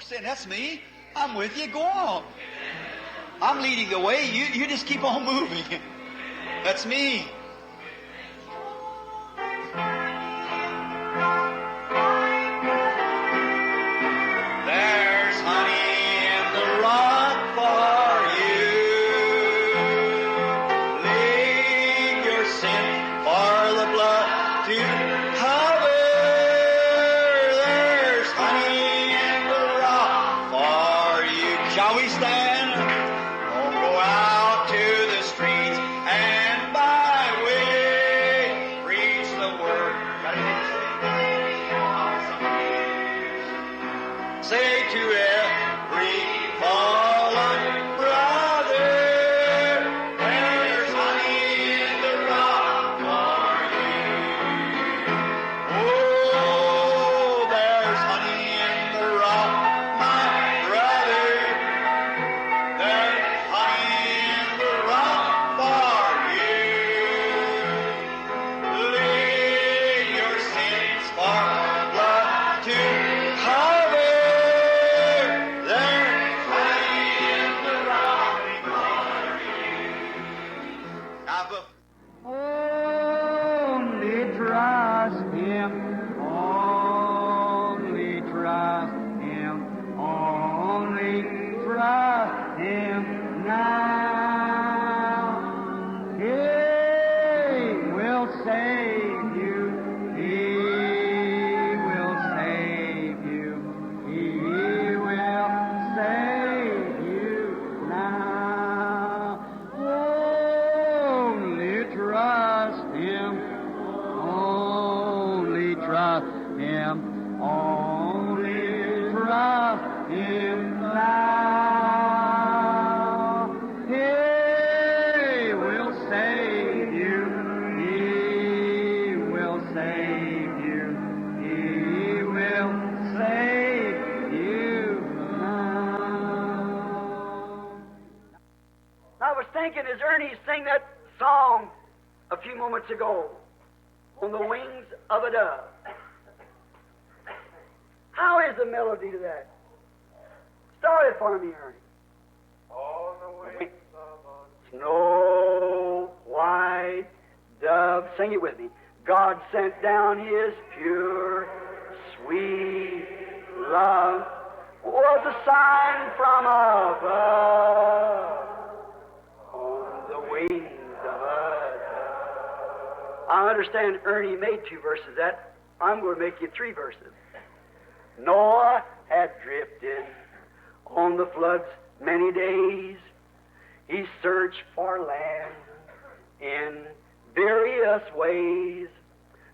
saying, that's me. I'm with you. Go on. I'm leading the way. You just keep on moving. That's me. There's honey in the rock for you. Leave your sin for the blood to cover. There's honey in the rock for you. Shall we stand? Oh, go out to the streets and byway, preach the word. Got anything to say? Say to every fallen brother, there's honey in the rock for you. Oh, there's honey in the rock, my brother. There's honey in the rock for you. Lay your sins for blood to cover. There's honey in the rock for you. Now, Only trust Him. Only trust Him. Only trust Him now. He will save you. He will save you. He will save you now. Only trust Him. Only trust Him. Only trust Him now. He will save you. He will save you. He will save you now. I was thinking as Ernie sang that song a few moments ago, On the Wings of a Dove. How is the melody to that? Start it for me, Ernie. On the wings of a Snow white dove. Sing it with me. God sent down His pure, sweet love. Was a sign from above. On the wings of a dove. I understand Ernie made 2 verses. That I'm going to make you 3 verses. Noah had drifted on the flood's many days. He searched for land in various ways.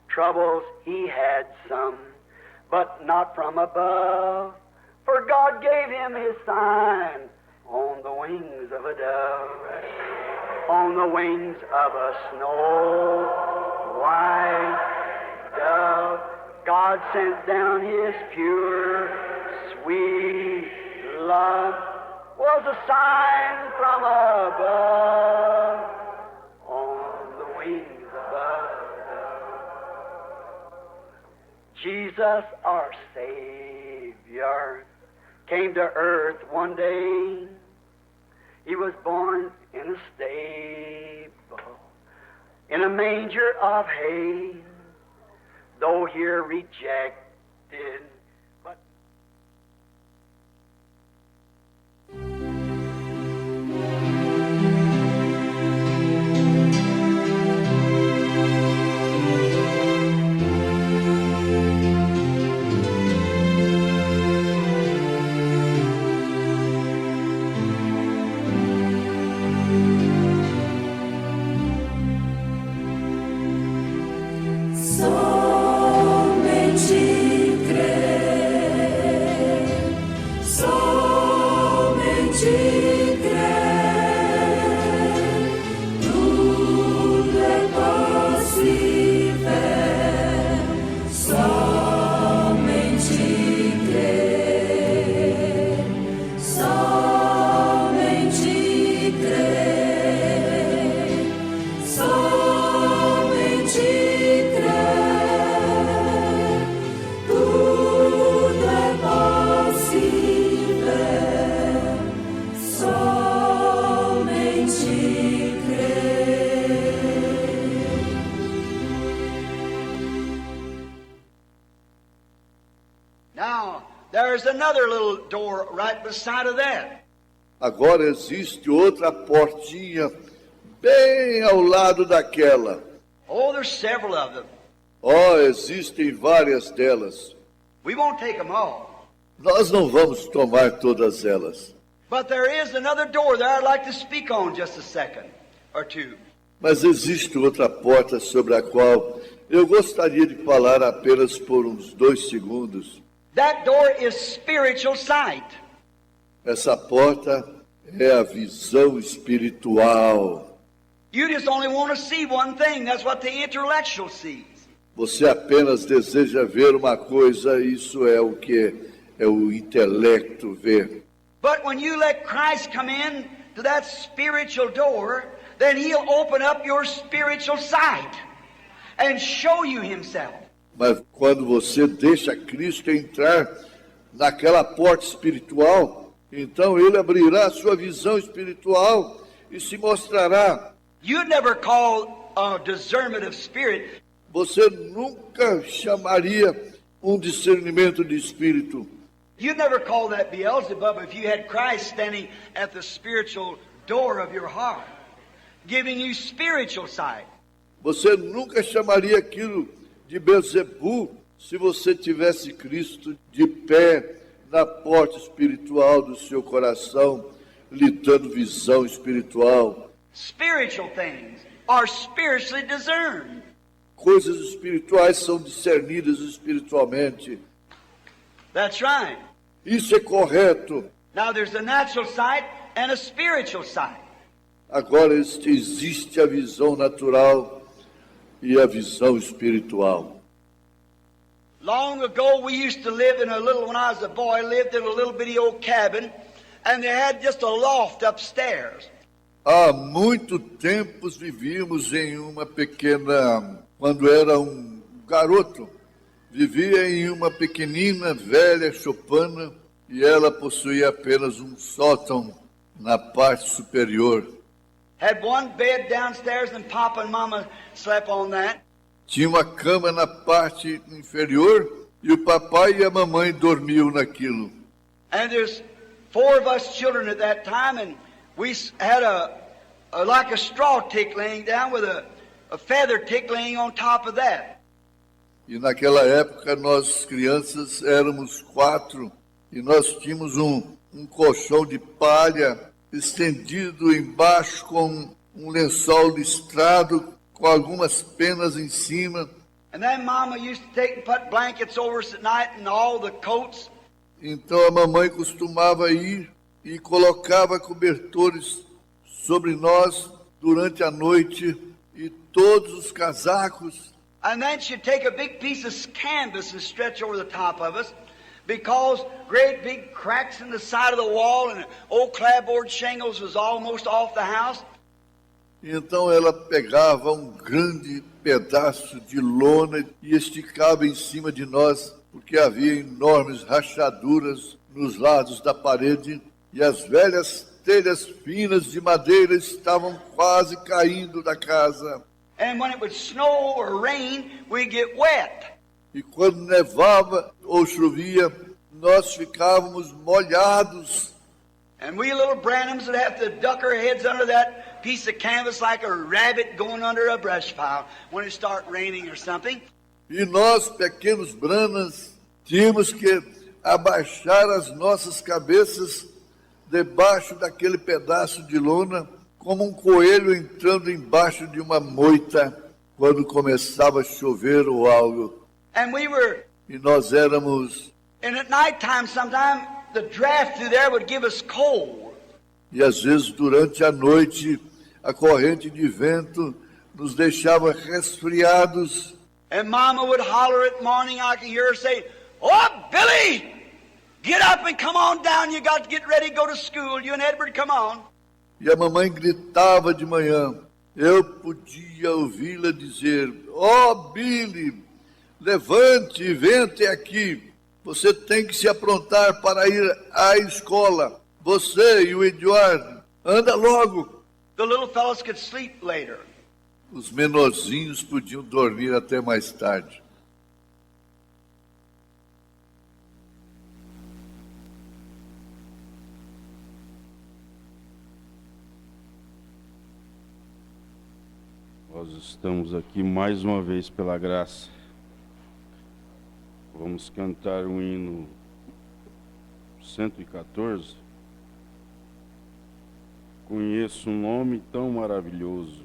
Troubles he had some, but not from above. For God gave him His sign on the wings of a dove, on the wings of a snow white dove. God sent down His pure, sweet love, was a sign from above, on the wings of a dove. Jesus, our Savior, came to earth one day. He was born in a stable, in a manger of hay. Though here rejected, but Somente creio. Now, there's another little door right beside of that. Agora existe outra portinha bem ao lado daquela. Oh, there's several of them. Oh, existem várias delas. We won't take them all. Nós não vamos tomar todas elas. But there is another door there I'd like to speak on just a second or two. Mas existe outra porta sobre a qual eu gostaria de falar apenas por uns 2 segundos. That door is spiritual sight. Essa porta é a visão espiritual. You just only want to see one thing. That's what the intellectual sees. Você apenas deseja ver uma coisa, isso é o que é o intelecto vê. But when you let Christ come in to that spiritual door, then He'll open up your spiritual sight and show you Himself. Mas quando você deixa Cristo entrar naquela porta espiritual, então Ele abrirá a sua visão espiritual e se mostrará. You'd never call a discernment of spirit. Você nunca chamaria um discernimento de espírito. You'd never call that Beelzebub if you had Christ standing at the spiritual door of your heart, giving you spiritual sight. Você nunca chamaria aquilo de Beelzebu se você tivesse Cristo de pé na porta espiritual do seu coração, lhe dando visão espiritual. Spiritual things are spiritually discerned. Coisas espirituais são discernidas espiritualmente. That's right. Isso é correto. Now there's a natural sight and a spiritual sight. Agora existe a visão natural e a visão espiritual. Long ago we used to live in when I was a boy, lived in a little bitty old cabin, and they had just a loft upstairs. Há muito tempo vivíamos em uma pequena, quando era um garoto, vivia em uma pequenina velha choupana e ela possuía apenas um sótão na parte superior. Had one bed downstairs and Papa and Mama slept on that. Tinha uma cama na parte inferior e o papai e a mamãe dormiam naquilo. And there's 4 of us children at that time, and we had like a straw tick laying down with a feather tick laying on top of that. E naquela época nós crianças éramos 4 e nós tínhamos um colchão de palha estendido embaixo com um lençol listrado com algumas penas em cima. And then Mama used to take and put blankets over us at night and all the coats. Então a mamãe costumava ir e colocava cobertores sobre nós durante a noite e todos os casacos. And then she'd take a big piece of canvas and stretch over the top of us, because great big cracks in the side of the wall and old clapboard shingles was almost off the house. Então ela pegava um grande pedaço de lona e esticava em cima de nós, porque havia enormes rachaduras nos lados da parede e as velhas telhas finas de madeira estavam quase caindo da casa. And when it would snow or rain, we'd get wet. E quando nevava ou chovia, nós ficávamos molhados. And we little Branhams would have to duck our heads under that piece of canvas like a rabbit going under a brush pile when it started raining or something. E nós, pequenos Branhams, tínhamos que abaixar as nossas cabeças debaixo daquele pedaço de lona, como um coelho entrando embaixo de uma moita quando começava a chover ou algo. And we were, E nós éramos, and at night time sometime the draft through there would give us cold. e às vezes durante a noite a corrente de vento nos deixava resfriados. And Mama would holler at morning, I could hear her say, "Oh, Billy, get up and come on down. You got to get ready to go to school. You and Edward, come on." E a mamãe gritava de manhã. Eu podia ouvi-la dizer: "Oh, Billy, levante e vem até aqui. Você tem que se aprontar para ir à escola. Você e o Eduardo, anda logo." The little fellows could sleep later. Os menorzinhos podiam dormir até mais tarde. Nós estamos aqui mais uma vez pela graça. Vamos cantar o hino 114. Conheço um nome tão maravilhoso.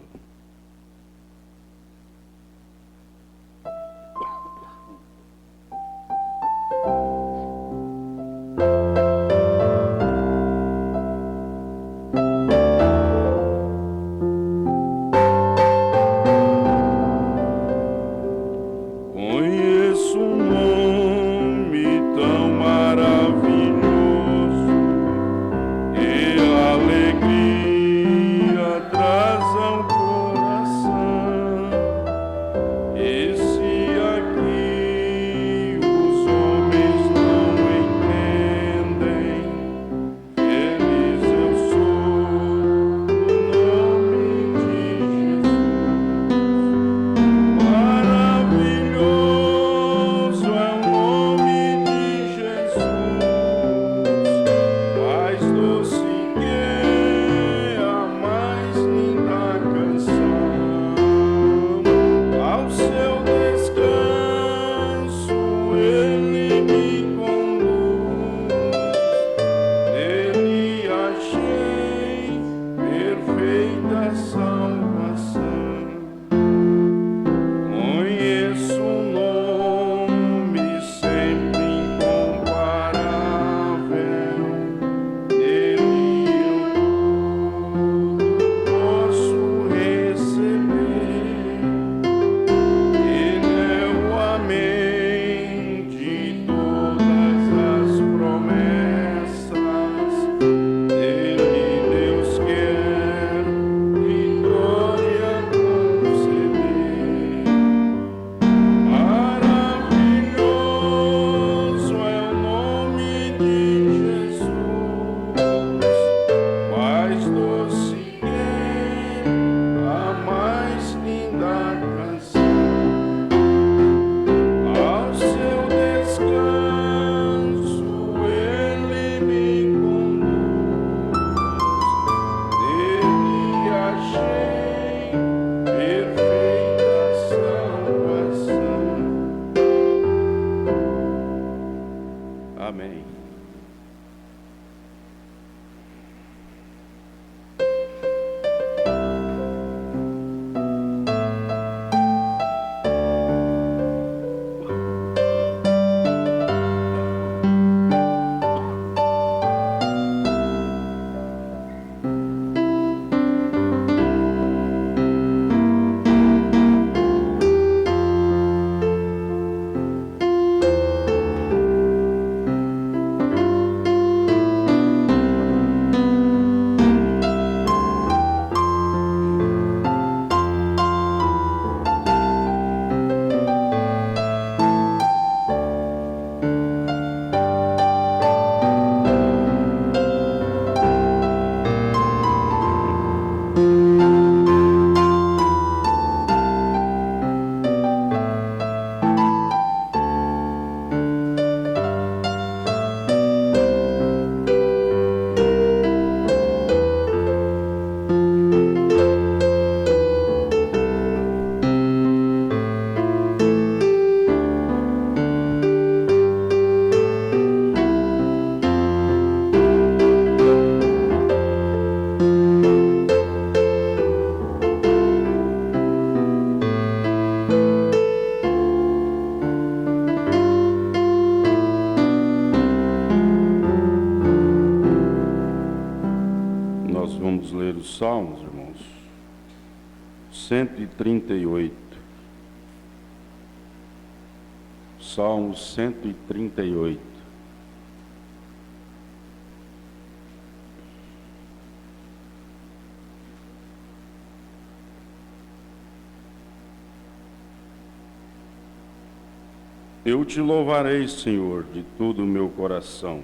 Vamos ler os Salmos, irmãos. 138. Salmo 138. Eu te louvarei, Senhor, de todo o meu coração.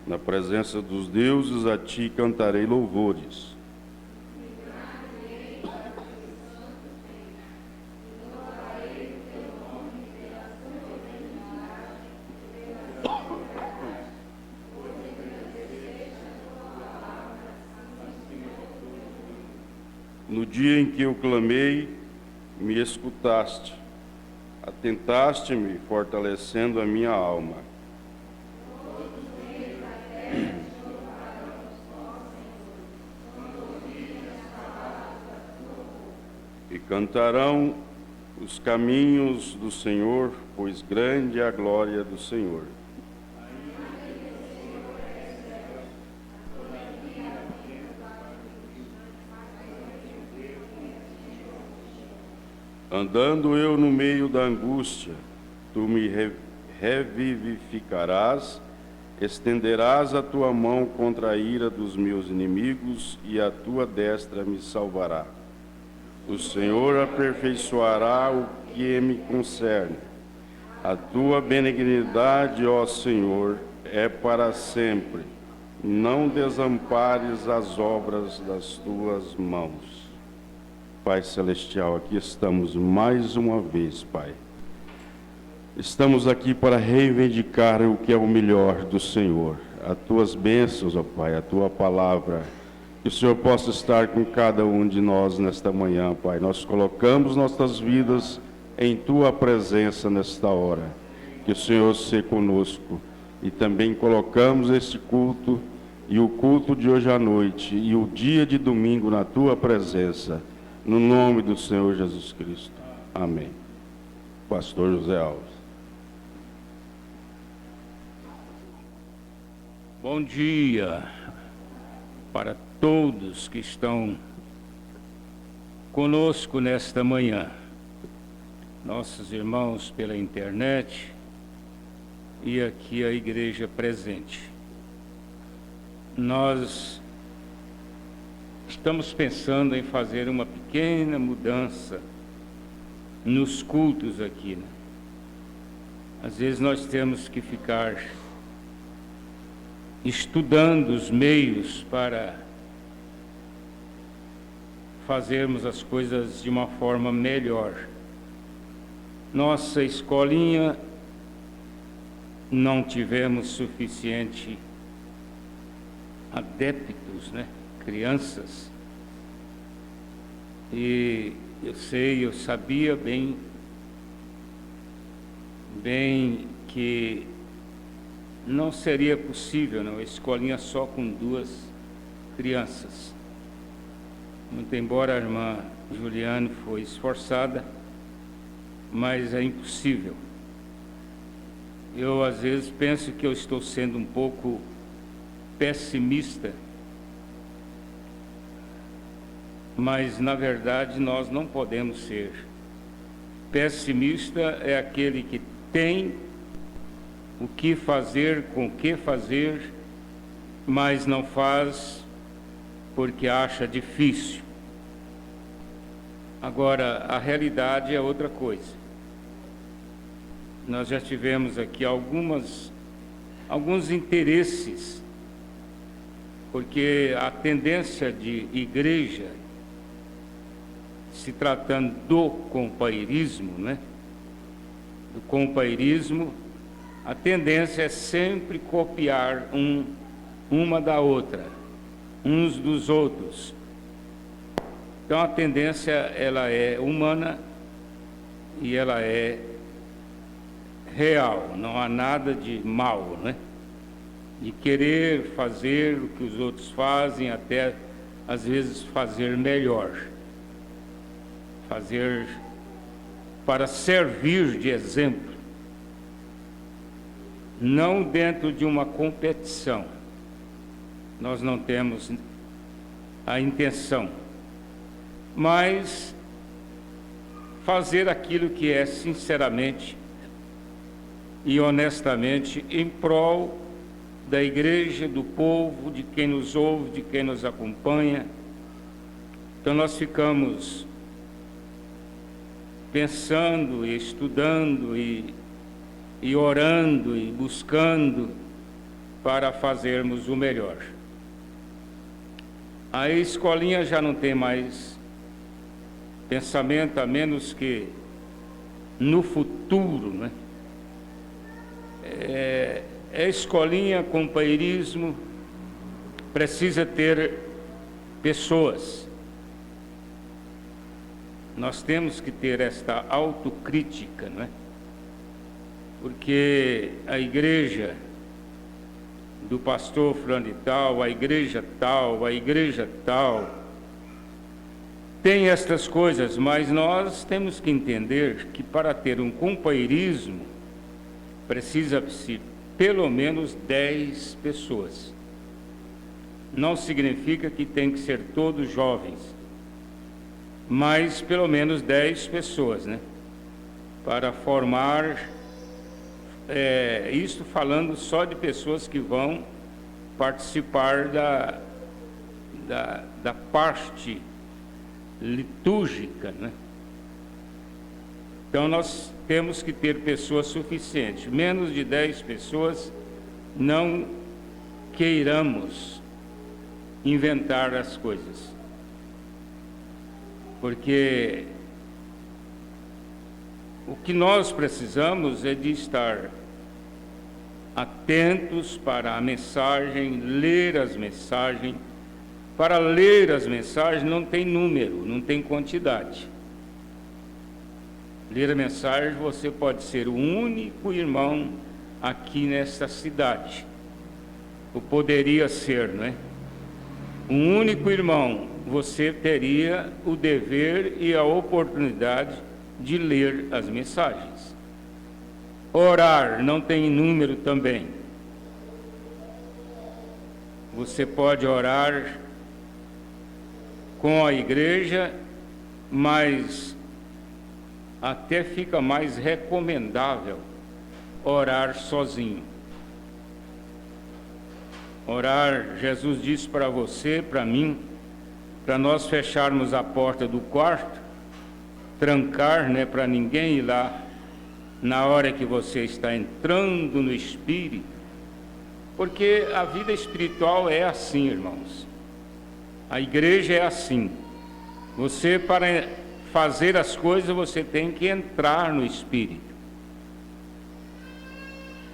Na presença dos deuses, a ti cantarei louvores. No dia em que eu clamei, me escutaste. Atentaste-me, fortalecendo a minha alma. E cantarão os caminhos do Senhor, pois grande é a glória do Senhor. Andando eu no meio da angústia, tu me revivificarás, estenderás a tua mão contra a ira dos meus inimigos, e a tua destra me salvará. O Senhor aperfeiçoará o que me concerne. A tua benignidade, ó Senhor, é para sempre. Não desampares as obras das tuas mãos. Pai Celestial, aqui estamos mais uma vez, Pai. Estamos aqui para reivindicar o que é o melhor do Senhor. As tuas bênçãos, ó Pai, a tua palavra. Que o Senhor possa estar com cada um de nós nesta manhã, Pai. Nós colocamos nossas vidas em tua presença nesta hora. Que o Senhor seja conosco. E também colocamos este culto e o culto de hoje à noite e o dia de domingo na tua presença. No nome do Senhor Jesus Cristo. Amém. Pastor José Alves. Bom dia para todos que estão conosco nesta manhã. Nossos irmãos pela internet e aqui a igreja presente. Nós estamos pensando em fazer uma pequena mudança nos cultos aqui, né? Às vezes nós temos que ficar estudando os meios para fazermos as coisas de uma forma melhor. Nossa escolinha não tivemos suficiente adeptos, né? Crianças. E eu sabia bem que não seria possível, não, escolinha só com 2 crianças. Muito embora a irmã Juliane foi esforçada, mas é impossível. Eu às vezes penso que eu estou sendo um pouco pessimista, mas na verdade nós não podemos ser. Pessimista é aquele que tem o que fazer, com o que fazer, mas não faz porque acha difícil. Agora, a realidade é outra coisa. Nós já tivemos aqui alguns interesses, porque a tendência de igreja, se tratando do companheirismo, né? Do companheirismo, a tendência é sempre copiar uma da outra, uns dos outros. Então a tendência, ela é humana e ela é real, não há nada de mal, né? De querer fazer o que os outros fazem, até às vezes fazer melhor. Fazer para servir de exemplo, não dentro de uma competição. Nós não temos a intenção, mas fazer aquilo que é sinceramente e honestamente em prol da igreja, do povo, de quem nos ouve, de quem nos acompanha. Então nós ficamos pensando e estudando e orando e buscando para fazermos o melhor. A escolinha já não tem mais pensamento, a menos que no futuro, né? Escolinha, companheirismo, precisa ter pessoas. nós temos que ter esta autocrítica, não é? Porque a igreja do pastor fulano de tal, a igreja tal, tem estas coisas, mas nós temos que entender que para ter um companheirismo, precisa-se pelo menos 10 pessoas. Não significa que tem que ser todos jovens, mas pelo menos 10 pessoas, né? Para formar, isto falando só de pessoas que vão participar da parte litúrgica, né? Então nós temos que ter pessoas suficientes. Menos de 10 pessoas, não queiramos inventar as coisas, porque o que nós precisamos é de estar atentos para a mensagem, ler as mensagens. Para ler as mensagens não tem número, não tem quantidade. Ler a mensagem, você pode ser o único irmão aqui nesta cidade. Ou poderia ser, não é? Um único irmão, você teria o dever e a oportunidade de ler as mensagens. Orar não tem número também. Você pode orar com a igreja, mas até fica mais recomendável orar sozinho. Orar, Jesus disse para você, para mim, para nós fecharmos a porta do quarto, trancar, né, para ninguém ir lá na hora que você está entrando no Espírito, porque a vida espiritual é assim, irmãos. A igreja é assim. Você, para fazer as coisas, você tem que entrar no Espírito.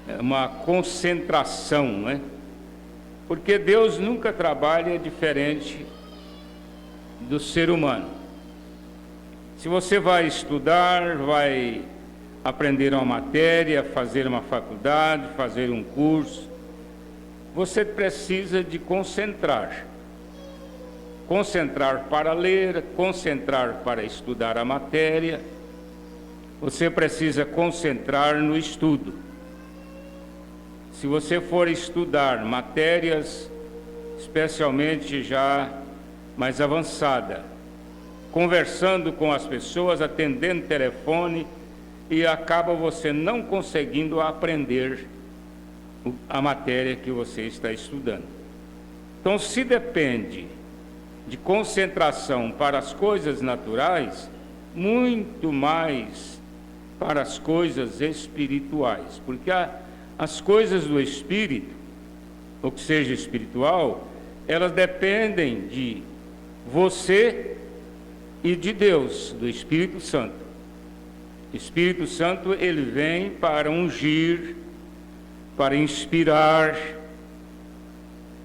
É uma concentração, não é? Porque Deus nunca trabalha diferente do ser humano. Se você vai estudar, vai aprender uma matéria, fazer uma faculdade, fazer um curso, você precisa de concentrar. Concentrar para ler, concentrar para estudar a matéria. Você precisa concentrar no estudo. Se você for estudar matérias, especialmente já mais avançada, conversando com as pessoas, atendendo telefone, e acaba você não conseguindo aprender a matéria que você está estudando. Então, se depende de concentração para as coisas naturais, muito mais para as coisas espirituais, porque as coisas do Espírito, ou que seja espiritual, elas dependem de você e de Deus, do Espírito Santo. O Espírito Santo, ele vem para ungir, para inspirar,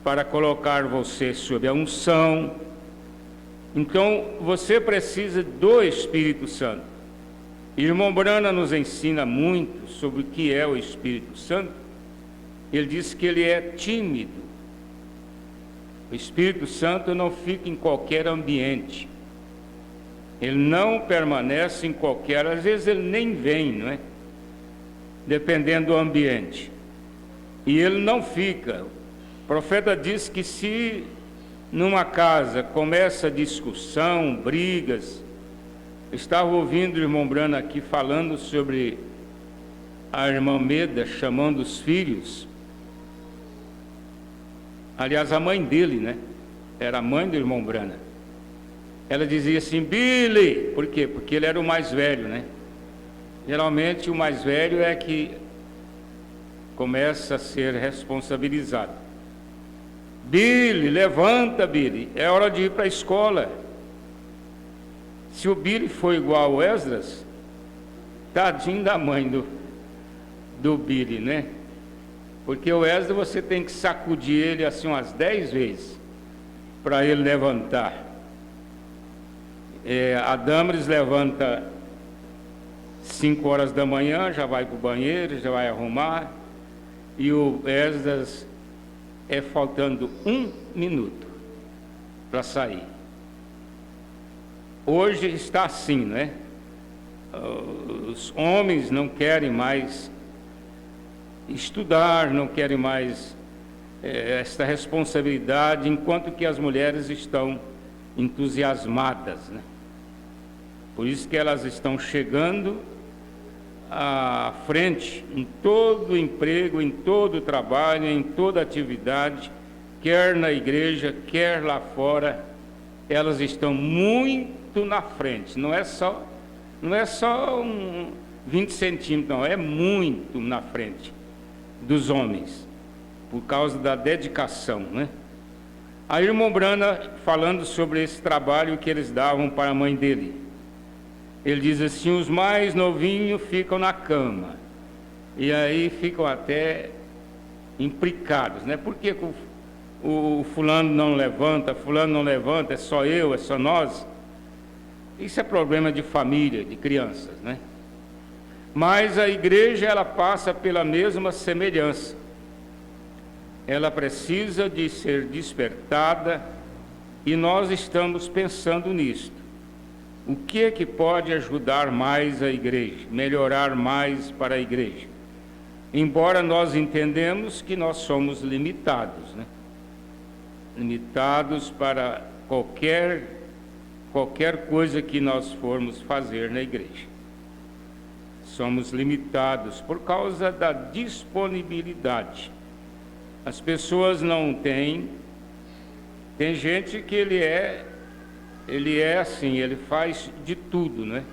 para colocar você sob a unção. Então, você precisa do Espírito Santo. Irmão Brana nos ensina muito sobre o que é o Espírito Santo. Ele diz que ele é tímido. O Espírito Santo não fica em qualquer ambiente. Ele não permanece em qualquer, às vezes ele nem vem, não é? Dependendo do ambiente. E ele não fica. O profeta diz que se numa casa começa discussão, brigas, estava ouvindo o irmão Brana aqui falando sobre a irmã Meda chamando os filhos. Aliás, a mãe dele, né? Era a mãe do irmão Brana. Ela dizia assim, Billy, por quê? Porque ele era o mais velho, né? Geralmente o mais velho é que começa a ser responsabilizado. Billy, levanta, Billy, é hora de ir para a escola. Se o Billy for igual ao Esdras, tadinho da mãe do Billy, né? Porque o Esdras você tem que sacudir ele assim umas 10 vezes para ele levantar. A Damaris levanta 5 horas da manhã, já vai para o banheiro, já vai arrumar, e o Esdras faltando 1 minuto para sair. Hoje está assim, né? Os homens não querem mais estudar, não querem mais esta responsabilidade, enquanto que as mulheres estão entusiasmadas, né? Por isso que elas estão chegando à frente em todo emprego, em todo trabalho, em toda atividade, quer na igreja, quer lá fora, elas estão muito na frente. Não é só 20 centímetros, não, é muito na frente dos homens, por causa da dedicação, né? A irmã Brana, falando sobre esse trabalho que eles davam para a mãe dele, ele diz assim: os mais novinhos ficam na cama, e aí ficam até implicados, né? Por que o fulano não levanta, é só eu, é só nós? Isso é problema de família, de crianças, né? Mas a igreja, ela passa pela mesma semelhança. Ela precisa de ser despertada, e nós estamos pensando nisto. O que é que pode ajudar mais a igreja, melhorar mais para a igreja? Embora nós entendemos que nós somos limitados, né? Limitados para qualquer coisa que nós formos fazer na igreja. Somos limitados por causa da disponibilidade. As pessoas não têm. Tem gente que ele é assim, ele faz de tudo, né?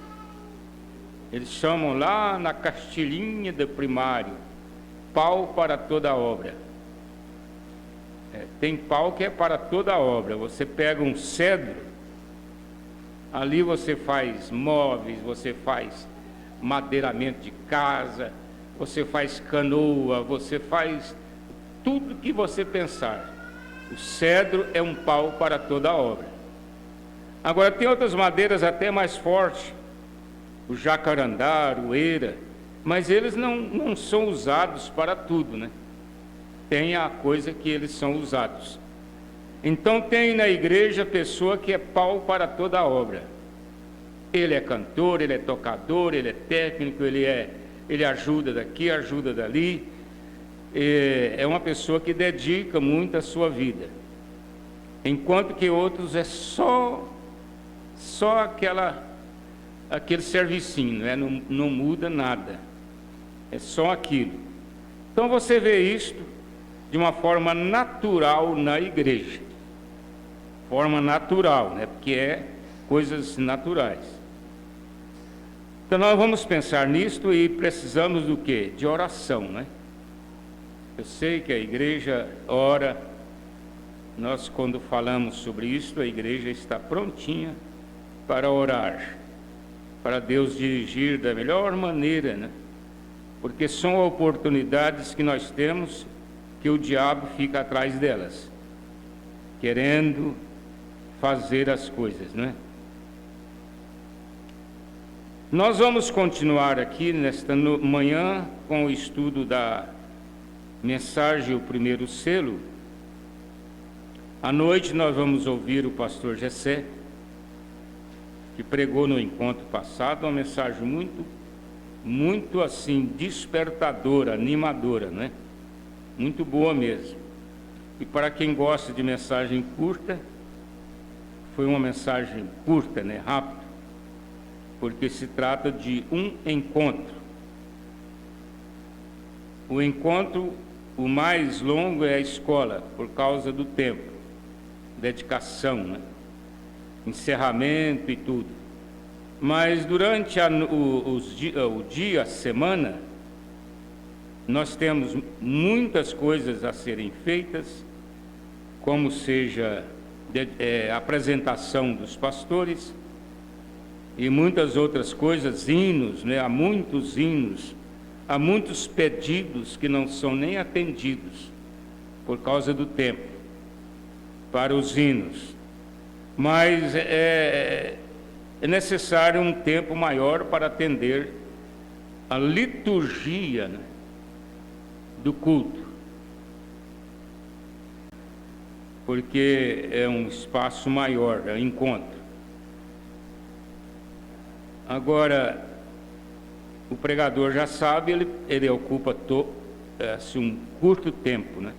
Eles chamam lá na cartilhinha do primário, pau para toda obra. Tem pau que é para toda obra. Você pega um cedro, ali você faz móveis, você faz madeiramento de casa, você faz canoa, você faz tudo que você pensar. O cedro é um pau para toda obra. Agora, tem outras madeiras até mais fortes, o jacarandá, o eira, mas eles não são usados para tudo, né? Tem a coisa que eles são usados. Então tem na igreja pessoa que é pau para toda a obra. Ele é cantor, ele é tocador, ele é técnico, ele ajuda daqui, ajuda dali. É uma pessoa que dedica muito a sua vida. Enquanto que outros é só aquele servicinho, né? Não muda nada. É só aquilo. Então você vê isto de uma forma natural na igreja. Forma natural, né? Porque é coisas naturais. Então nós vamos pensar nisto e precisamos do quê? De oração, né? Eu sei que a igreja ora. Nós, quando falamos sobre isso, a igreja está prontinha para orar, para Deus dirigir da melhor maneira, né? Porque são oportunidades que nós temos que o diabo fica atrás delas, querendo fazer as coisas, né? Nós vamos continuar aqui nesta manhã com o estudo da mensagem, o primeiro selo. À noite nós vamos ouvir o pastor Gessé, que pregou no encontro passado uma mensagem muito assim, despertadora, animadora, né? Muito boa mesmo. E para quem gosta de mensagem curta, foi uma mensagem curta, né? Rápida, porque se trata de um encontro. O encontro, o mais longo é a escola, por causa do tempo, dedicação, né? Encerramento e tudo. Mas durante o dia, a semana, nós temos muitas coisas a serem feitas, como seja a apresentação dos pastores e muitas outras coisas, hinos, né? Há muitos hinos, há muitos pedidos que não são nem atendidos por causa do tempo para os hinos. Mas é necessário um tempo maior para atender a liturgia, né, do culto, porque é um espaço maior, é um encontro. Agora, o pregador já sabe, ele ocupa assim, um curto tempo, né?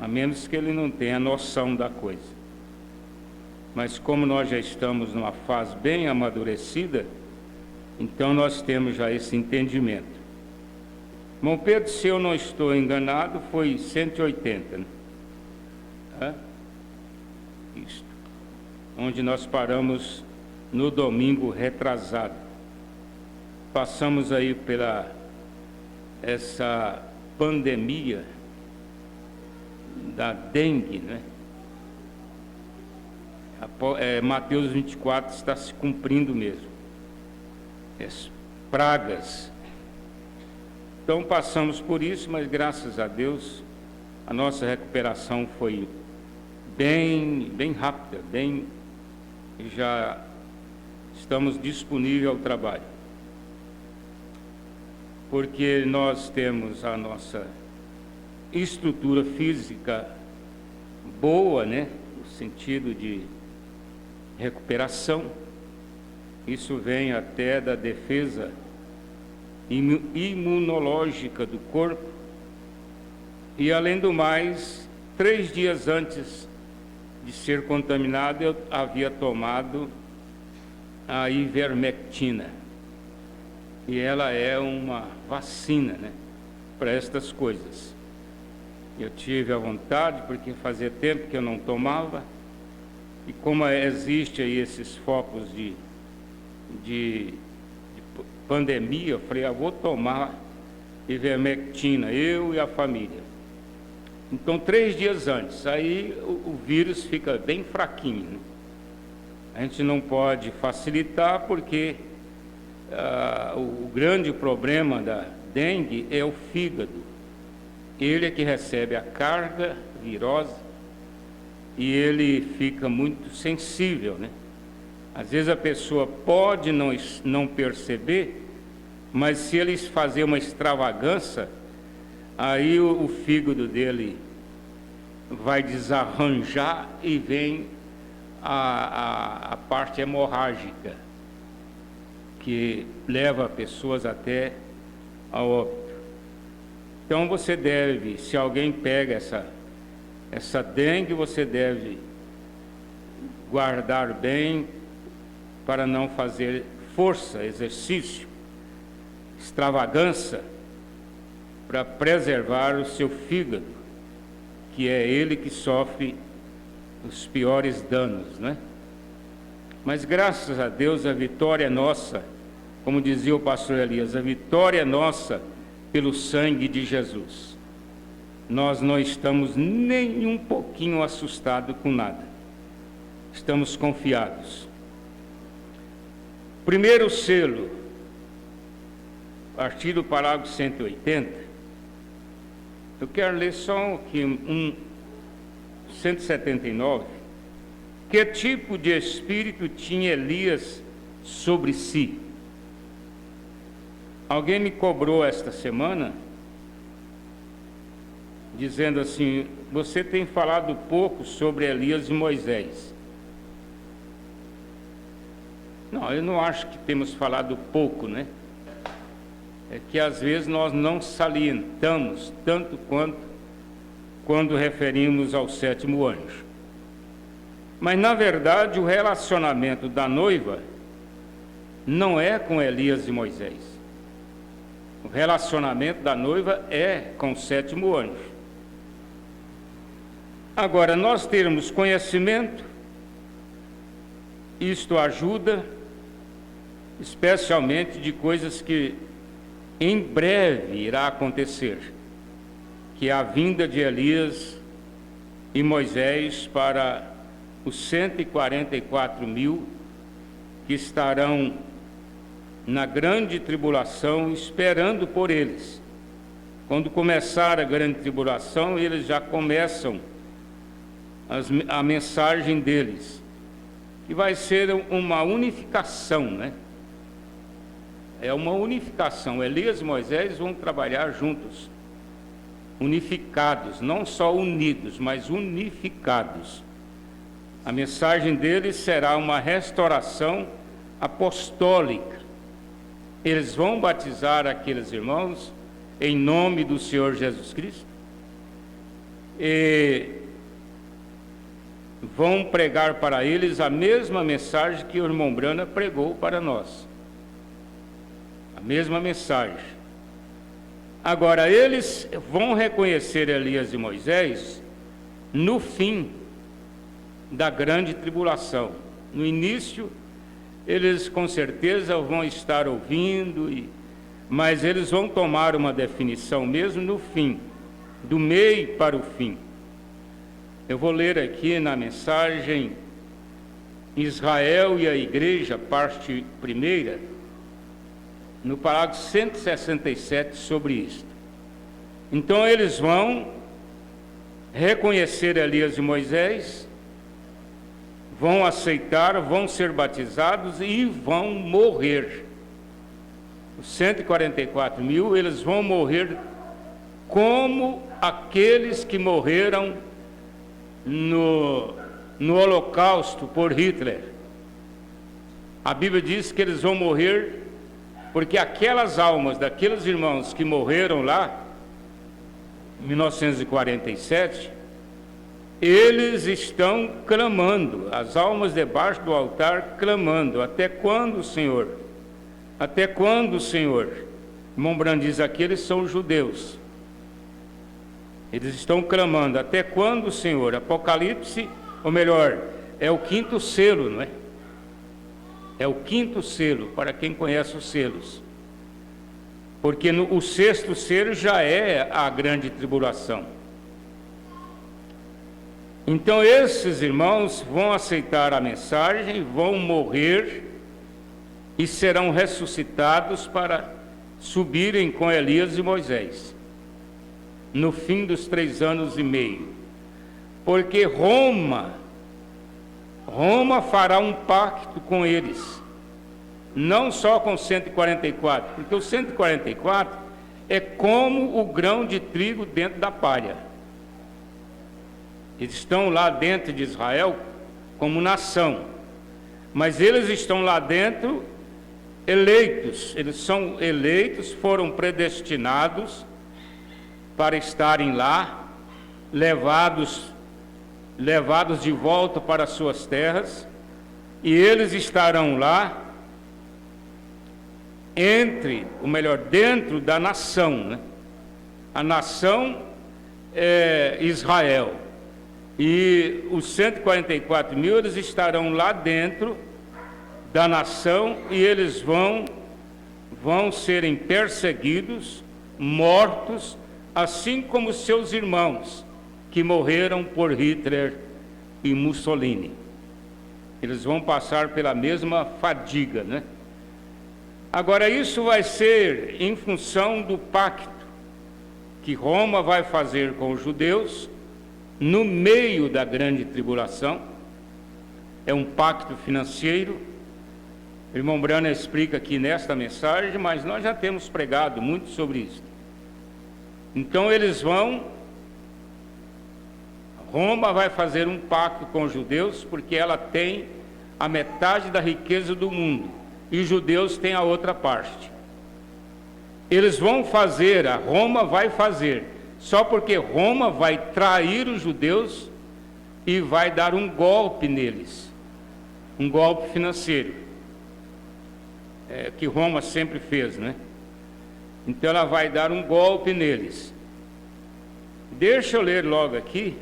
A menos que ele não tenha noção da coisa. Mas como nós já estamos numa fase bem amadurecida, então nós temos já esse entendimento. Irmão Pedro, se eu não estou enganado, foi 180, né? Isto. Onde nós paramos no domingo retrasado. Passamos aí pela essa pandemia da dengue, né? Mateus 24 está se cumprindo mesmo. As pragas. Então passamos por isso, mas graças a Deus a nossa recuperação foi bem rápida, já estamos disponíveis ao trabalho. Porque nós temos a nossa estrutura física boa, né? No sentido de recuperação. Isso vem até da defesa imunológica do corpo. E, além do mais, 3 dias antes de ser contaminado, eu havia tomado a ivermectina. E ela é uma vacina, né, para estas coisas. Eu tive a vontade, porque fazia tempo que eu não tomava. E como existe aí esses focos de pandemia, eu falei, vou tomar ivermectina, eu e a família. Então, 3 dias antes, aí o vírus fica bem fraquinho, né? A gente não pode facilitar, porque o grande problema da dengue é o fígado. Ele é que recebe a carga virosa e ele fica muito sensível, né? Às vezes a pessoa pode não perceber, mas se ele fazer uma extravagância, aí o fígado dele vai desarranjar e vem a parte hemorrágica, que leva pessoas até a óbito. Então você deve, se alguém pega essa dengue, você deve guardar bem para não fazer força, exercício, extravagância, para preservar o seu fígado, que é ele que sofre os piores danos, né? Mas graças a Deus a vitória é nossa, como dizia o pastor Elias, a vitória é nossa pelo sangue de Jesus. Nós não estamos nem um pouquinho assustados com nada. Estamos confiados. Primeiro selo, a partir do parágrafo 180, eu quero ler só aqui 179. Que tipo de espírito tinha Elias sobre si? Alguém me cobrou esta semana, dizendo assim, você tem falado pouco sobre Elias e Moisés. Não, eu não acho que temos falado pouco, né? É que às vezes nós não salientamos tanto quanto quando referimos ao 7º anjo. Mas, na verdade, o relacionamento da noiva não é com Elias e Moisés. O relacionamento da noiva é com o 7º anjo. Agora, nós termos conhecimento, isto ajuda, especialmente de coisas que em breve irá acontecer, que é a vinda de Elias e Moisés para os 144.000 que estarão na grande tribulação esperando por eles. Quando começar a grande tribulação, eles já começam a mensagem deles, e vai ser uma unificação, né? É uma unificação. Elias e Moisés vão trabalhar juntos, unificados, não só unidos, mas unificados. A mensagem deles será uma restauração apostólica. Eles vão batizar aqueles irmãos em nome do Senhor Jesus Cristo e vão pregar para eles a mesma mensagem que o irmão Brana pregou para nós. A mesma mensagem. Agora, eles vão reconhecer Elias e Moisés no fim da grande tribulação. No início, eles com certeza vão estar ouvindo, mas eles vão tomar uma definição mesmo no fim, do meio para o fim. Eu vou ler aqui na mensagem Israel e a Igreja, parte 1, no parágrafo 167, sobre isto. Então eles vão reconhecer Elias e Moisés, vão aceitar, vão ser batizados e vão morrer. Os 144 mil, eles vão morrer como aqueles que morreram no Holocausto por Hitler. A Bíblia diz que eles vão morrer porque aquelas almas daqueles irmãos que morreram lá, em 1947, eles estão clamando, as almas debaixo do altar clamando: até quando, Senhor? Até quando, Senhor? Irmão Brando diz aqui, eles são judeus. Eles estão clamando: até quando, Senhor? Apocalipse, ou melhor, é o 5º selo, não é? É o 5º selo, para quem conhece os selos. Porque o 6º selo já é a grande tribulação. Então esses irmãos vão aceitar a mensagem, vão morrer e serão ressuscitados para subirem com Elias e Moisés no fim dos 3 anos e meio. Porque Roma fará um pacto com eles, não só com 144, porque o 144 é como o grão de trigo dentro da palha. Eles estão lá dentro de Israel como nação, mas eles estão lá dentro eleitos. Eles são eleitos, foram predestinados para estarem lá, levados de volta para suas terras, e eles estarão lá dentro da nação, né? A nação é Israel, e os 144 mil, eles estarão lá dentro da nação, e eles vão serem perseguidos, mortos, assim como seus irmãos que morreram por Hitler e Mussolini. Eles vão passar pela mesma fadiga, né? Agora, isso vai ser em função do pacto que Roma vai fazer com os judeus no meio da grande tribulação. É um pacto financeiro. O irmão Brana explica aqui nesta mensagem, mas nós já temos pregado muito sobre isso. Então Roma vai fazer um pacto com os judeus, porque ela tem a metade da riqueza do mundo, e os judeus têm a outra parte. Eles vão fazer, a Roma vai fazer, só porque Roma vai trair os judeus e vai dar um golpe neles, um golpe financeiro, que Roma sempre fez, né? Então ela vai dar um golpe neles. Deixa eu ler logo aqui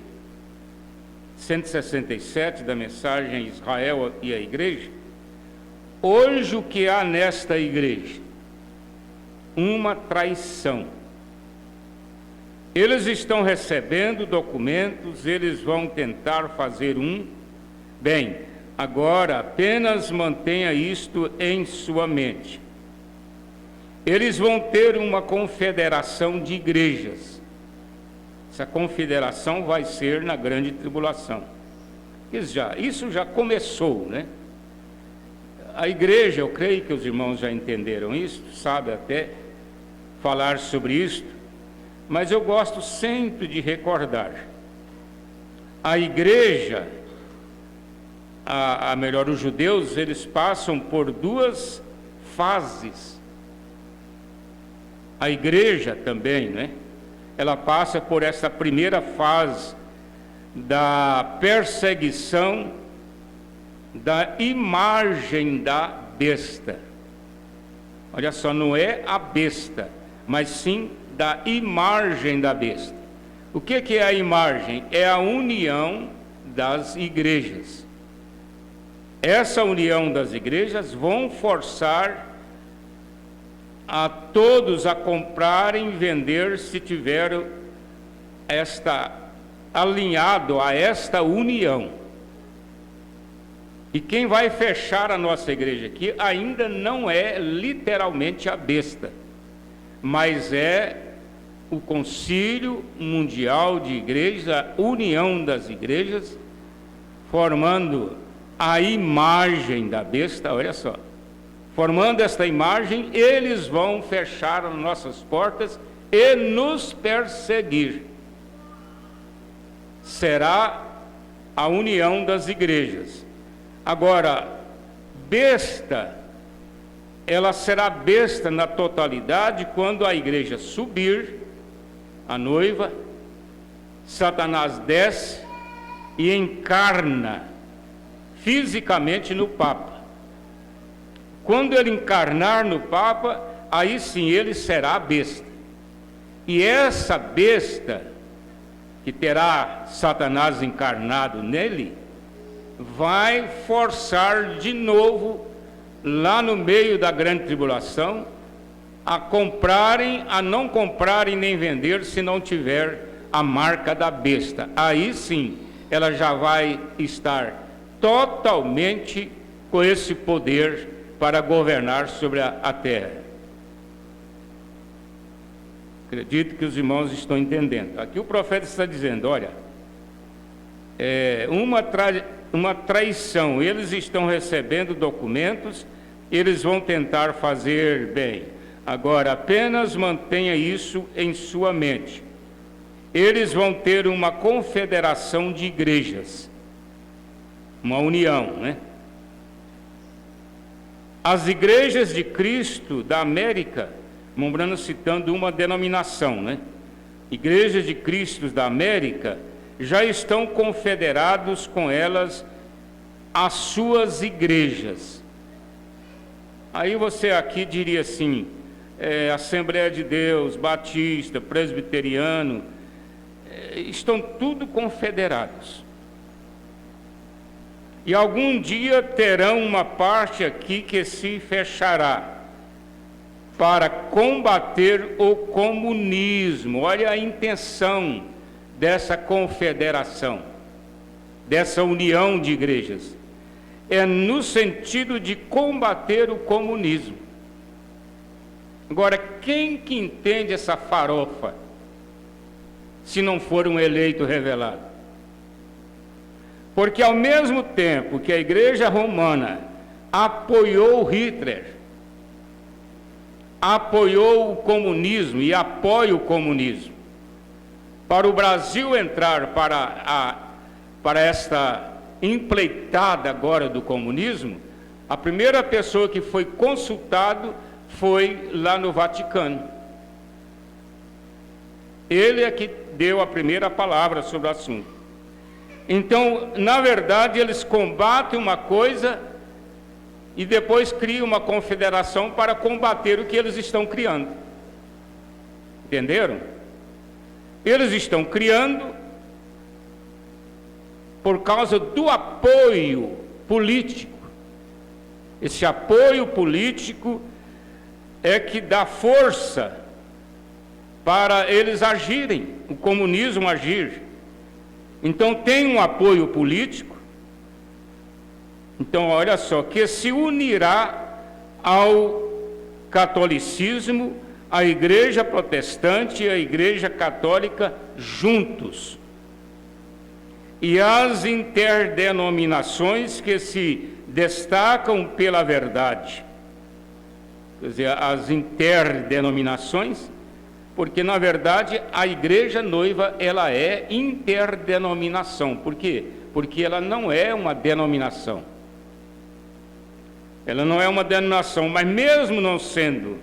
167 da mensagem Israel e a Igreja. Hoje o que há nesta igreja? Uma traição. Eles estão recebendo documentos, eles vão tentar fazer bem, agora apenas mantenha isto em sua mente. Eles vão ter uma confederação de igrejas. Essa confederação vai ser na grande tribulação. Isso já começou, né? A igreja, eu creio que os irmãos já entenderam isso, sabem até falar sobre isso, mas eu gosto sempre de recordar. A igreja, melhor, os judeus, eles passam por duas fases. A igreja também, né? Ela passa por essa primeira fase da perseguição da imagem da besta. Olha só, não é a besta, mas sim da imagem da besta. O que é a imagem? É a união das igrejas. Essa união das igrejas vão forçar a todos a comprarem e vender se tiver alinhado a esta união. E quem vai fechar a nossa igreja aqui ainda não é literalmente a besta, mas é o Concílio Mundial de Igrejas, a união das igrejas, formando a imagem da besta. Olha só, formando esta imagem, eles vão fechar as nossas portas e nos perseguir. Será a união das igrejas. Agora, besta, ela será besta na totalidade quando a igreja subir, a noiva, Satanás desce e encarna fisicamente no Papa. Quando ele encarnar no Papa, aí sim ele será besta. E essa besta, que terá Satanás encarnado nele, vai forçar de novo, lá no meio da grande tribulação, a não comprarem nem vender se não tiver a marca da besta. Aí sim, ela já vai estar totalmente com esse poder para governar sobre a terra. Acredito que os irmãos estão entendendo. Aqui o profeta está dizendo, olha, uma traição, eles estão recebendo documentos, eles vão tentar fazer bem. Agora, apenas mantenha isso em sua mente. Eles vão ter uma confederação de igrejas, uma união, né? As igrejas de Cristo da América, Mombrano citando uma denominação, né? Igrejas de Cristo da América já estão confederados com elas as suas igrejas. Aí você aqui diria assim, Assembleia de Deus, Batista, Presbiteriano, estão tudo confederados. E algum dia terão uma parte aqui que se fechará para combater o comunismo. Olha a intenção dessa confederação, dessa união de igrejas. É no sentido de combater o comunismo. Agora, quem que entende essa farofa, se não for um eleito revelado? Porque ao mesmo tempo que a Igreja Romana apoiou Hitler, apoiou o comunismo e apoia o comunismo, para o Brasil entrar para esta empleitada agora do comunismo, a primeira pessoa que foi consultado foi lá no Vaticano. Ele é que deu a primeira palavra sobre o assunto. Então, na verdade, eles combatem uma coisa e depois criam uma confederação para combater o que eles estão criando. Entenderam? Eles estão criando por causa do apoio político. Esse apoio político é que dá força para eles agirem, o comunismo agir. Então tem um apoio político. Então olha só, que se unirá ao catolicismo, a igreja protestante e a igreja católica juntos. e as interdenominações que se destacam pela verdade. Quer dizer, as interdenominações, porque na verdade a igreja noiva ela é interdenominação. Por quê? Porque ela não é uma denominação. Ela não é uma denominação, mas mesmo não sendo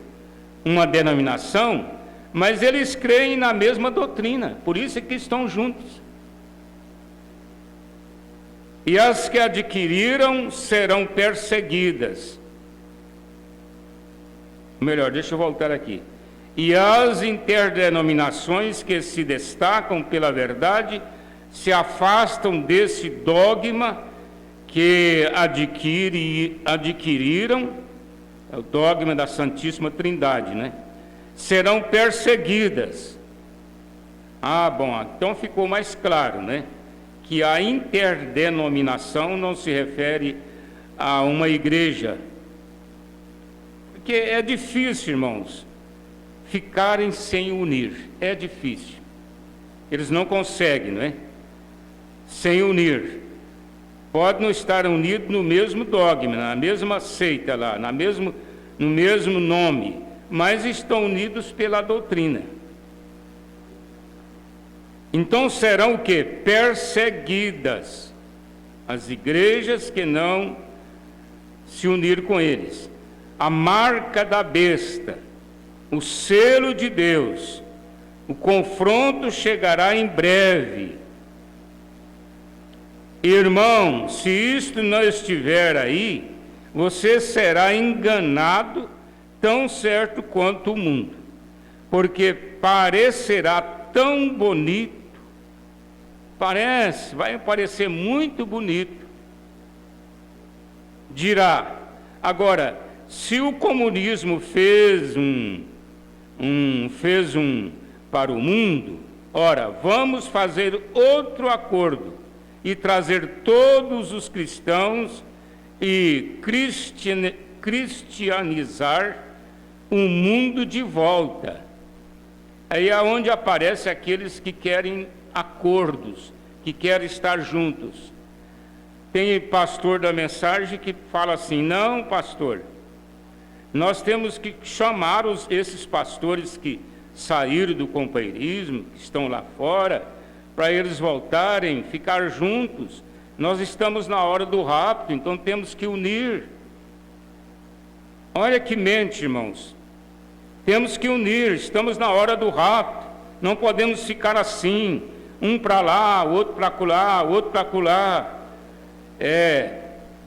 uma denominação, mas eles creem na mesma doutrina, por isso é que estão juntos. E as que adquiriram serão perseguidas. Melhor, deixa eu voltar aqui. E as interdenominações que se destacam pela verdade se afastam desse dogma que adquiriram, é o dogma da Santíssima Trindade, né? Serão perseguidas. Ah, bom, então ficou mais claro, né? Que a interdenominação não se refere a uma igreja. Porque é difícil, irmãos, ficarem sem unir. É difícil. Eles não conseguem, não é? Sem unir. Pode não estar unido no mesmo dogma, na mesma seita lá, no mesmo nome, mas estão unidos pela doutrina. Então serão o quê? Perseguidas as igrejas que não se unir com eles. A marca da besta, o selo de Deus, o confronto chegará em breve. Irmão, se isto não estiver aí, você será enganado tão certo quanto o mundo, porque parecerá tão bonito, vai parecer muito bonito, dirá. Agora, se o comunismo fez um para o mundo, ora, vamos fazer outro acordo e trazer todos os cristãos e cristianizar o mundo de volta. Aí é onde aparecem aqueles que querem acordos, que querem estar juntos. Tem pastor da mensagem que fala assim: não, pastor, nós temos que chamar esses pastores que saíram do companheirismo, que estão lá fora, para eles voltarem, ficar juntos. Nós estamos na hora do rapto, então temos que unir. Olha que mente, irmãos. Temos que unir, estamos na hora do rapto. Não podemos ficar assim, um para lá, outro para acolá, outro para acolá.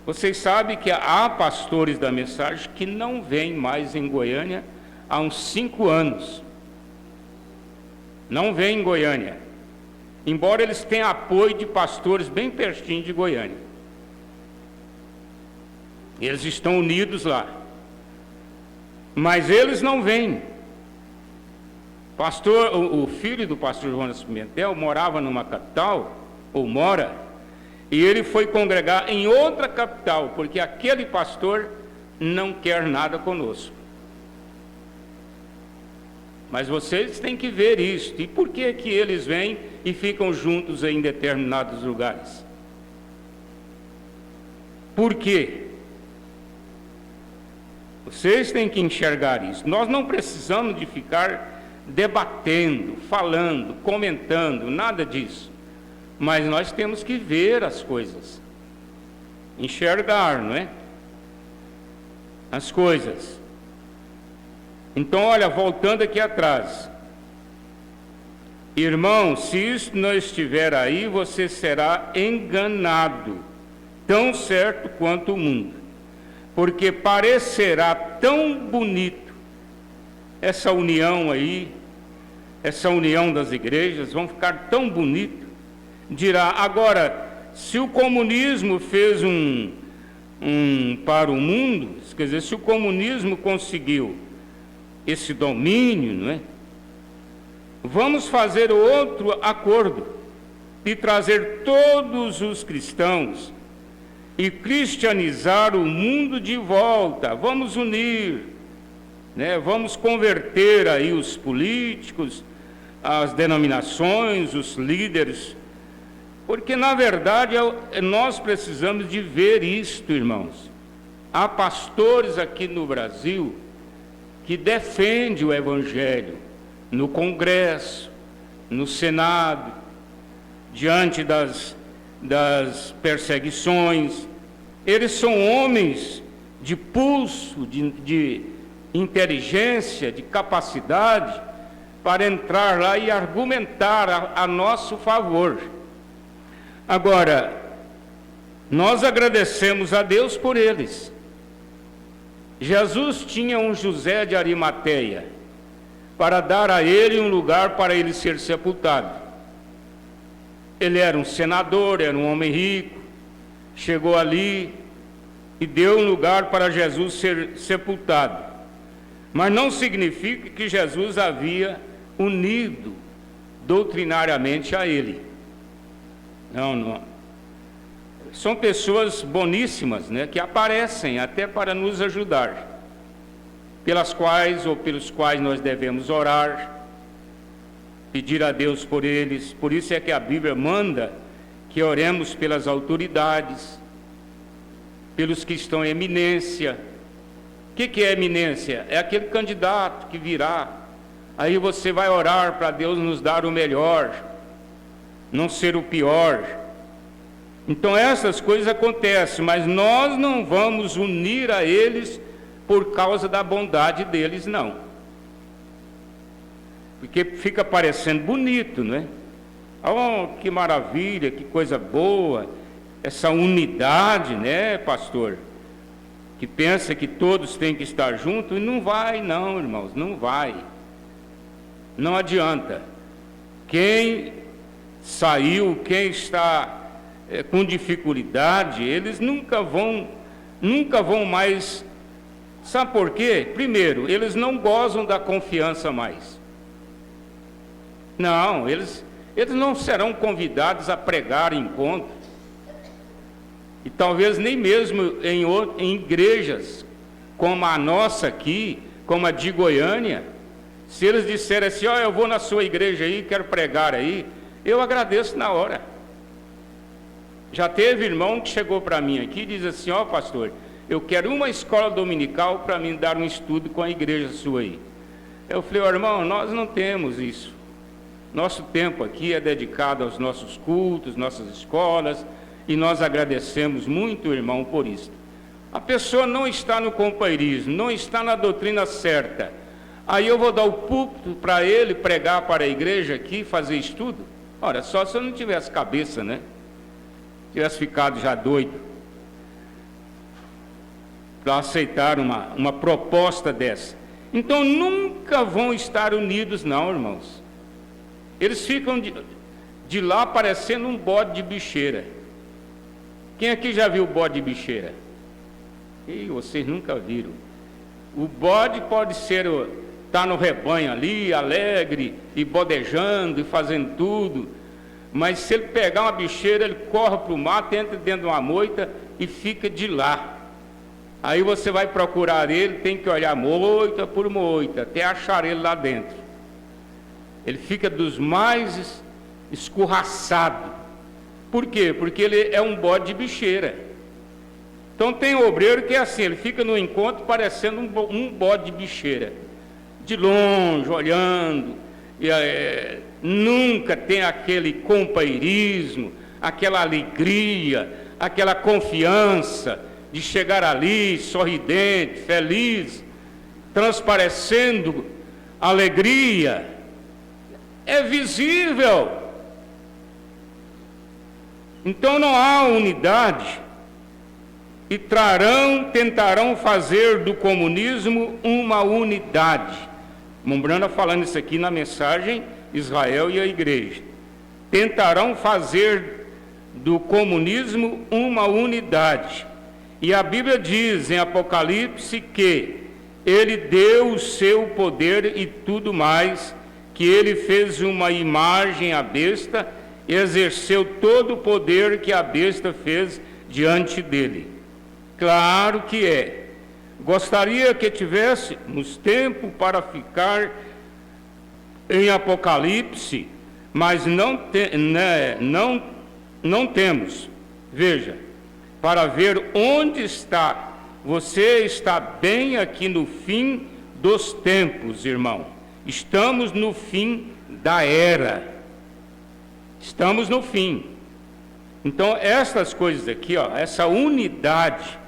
Vocês sabem que há pastores da mensagem que não vêm mais em Goiânia há uns 5 anos. Não vêm em Goiânia. Embora eles tenham apoio de pastores bem pertinho de Goiânia. Eles estão unidos lá. Mas eles não vêm. O filho do pastor Jonas Pimentel morava numa capital, ou mora, e ele foi congregar em outra capital, porque aquele pastor não quer nada conosco. Mas vocês têm que ver isso. E por que que eles vêm e ficam juntos em determinados lugares? Por quê? Vocês têm que enxergar isso. Nós não precisamos de ficar debatendo, falando, comentando, nada disso. Mas nós temos que ver as coisas. Enxergar, não é? As coisas. Então, olha, voltando aqui atrás. Irmão, se isso não estiver aí, você será enganado, tão certo quanto o mundo. Porque parecerá tão bonito essa união aí, essa união das igrejas, vão ficar tão bonito. Dirá, agora, se o comunismo fez um para o mundo, quer dizer, se o comunismo conseguiu esse domínio, não é? Vamos fazer outro acordo de trazer todos os cristãos e cristianizar o mundo de volta. Vamos unir, né? Vamos converter aí os políticos, as denominações, os líderes Porque, na verdade, nós precisamos de ver isto, irmãos. Há pastores aqui no Brasil que defendem o Evangelho no Congresso, no Senado, diante das perseguições. Eles são homens de pulso, de inteligência, de capacidade para entrar lá e argumentar a nosso favor. Agora, nós agradecemos a Deus por eles. Jesus tinha um José de Arimateia para dar a ele um lugar para ele ser sepultado. Ele era um senador, era um homem rico, chegou ali e deu um lugar para Jesus ser sepultado. Mas não significa que Jesus havia unido doutrinariamente a ele. Não. São pessoas boníssimas, né, que aparecem até para nos ajudar, pelos quais nós devemos orar, pedir a Deus por eles. Por isso é que a Bíblia manda que oremos pelas autoridades, pelos que estão em eminência. O que é eminência? É aquele candidato que virá. Aí você vai orar para Deus nos dar o melhor, não ser o pior. Então essas coisas acontecem, mas nós não vamos unir a eles por causa da bondade deles, não. Porque fica parecendo bonito, não é? Oh, que maravilha, que coisa boa, essa unidade, né, pastor? Que pensa que todos têm que estar juntos, e não vai não, irmãos, não vai. Não adianta. Quem saiu, quem está com dificuldade, eles nunca vão mais. Sabe por quê? Primeiro, eles não gozam da confiança mais. Não, eles não serão convidados a pregar em encontro. E talvez nem mesmo em igrejas como a nossa aqui, como a de Goiânia. Se eles disserem assim, eu vou na sua igreja aí, quero pregar aí, eu agradeço na hora. Já teve irmão que chegou para mim aqui e diz assim, pastor, eu quero uma escola dominical para mim dar um estudo com a igreja sua aí. Eu falei, irmão, nós não temos isso. Nosso tempo aqui é dedicado aos nossos cultos, nossas escolas, e nós agradecemos muito, irmão, por isso. A pessoa não está no companheirismo, não está na doutrina certa. Aí eu vou dar o púlpito para ele pregar para a igreja aqui, fazer estudo? Ora, só se eu não tivesse cabeça, né? Tivesse ficado já doido para aceitar uma proposta dessa. Então nunca vão estar unidos não, irmãos. Eles ficam de lá parecendo um bode de bicheira. Quem aqui já viu bode de bicheira? Ih, vocês nunca viram. O bode pode estar no rebanho ali, alegre e bodejando e fazendo tudo, mas se ele pegar uma bicheira, ele corre para o mato, entra dentro de uma moita e fica de lá. Aí você vai procurar ele, tem que olhar moita por moita, até achar ele lá dentro. Ele fica dos mais escorraçado. Por quê? Porque ele é um bode de bicheira. Então tem obreiro que é assim, ele fica no encontro parecendo um bode de bicheira. De longe, olhando, e nunca tem aquele companheirismo, aquela alegria, aquela confiança de chegar ali sorridente, feliz, transparecendo alegria. É visível. Então não há unidade e tentarão fazer do comunismo uma unidade. Mombrana falando isso aqui na mensagem Israel e a igreja. Tentarão fazer do comunismo uma unidade. E a Bíblia diz em Apocalipse que ele deu o seu poder e tudo mais, que ele fez uma imagem à besta e exerceu todo o poder que a besta fez diante dele. Claro que é. Gostaria que tivéssemos tempo para ficar em Apocalipse, mas não Não temos. Veja, para ver onde está. Você está bem aqui no fim dos tempos, irmão. Estamos no fim da era. Estamos no fim. Então, essas coisas aqui, ó, essa unidade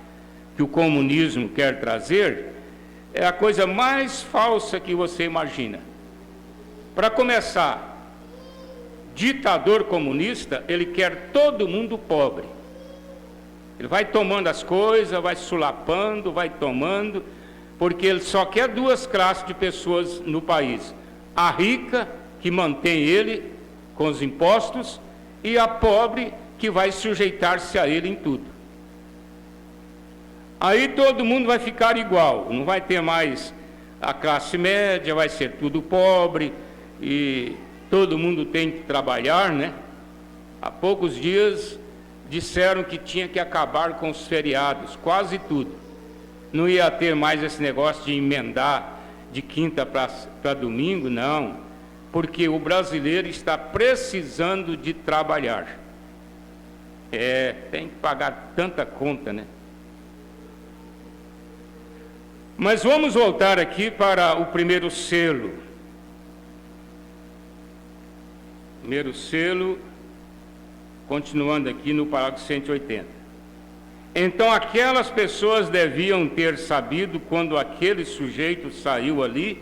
que o comunismo quer trazer, é a coisa mais falsa que você imagina. Para começar, ditador comunista, ele quer todo mundo pobre. Ele vai tomando as coisas, vai sulapando, vai tomando, porque ele só quer duas classes de pessoas no país. A rica, que mantém ele com os impostos, e a pobre, que vai sujeitar-se a ele em tudo. Aí todo mundo vai ficar igual, não vai ter mais a classe média, vai ser tudo pobre, e todo mundo tem que trabalhar, né? Há poucos dias disseram que tinha que acabar com os feriados, quase tudo. Não ia ter mais esse negócio de emendar de quinta para domingo, não, porque o brasileiro está precisando de trabalhar. Tem que pagar tanta conta, né? Mas vamos voltar aqui para o primeiro selo. Primeiro selo, continuando aqui no parágrafo 180. Então aquelas pessoas deviam ter sabido quando aquele sujeito saiu ali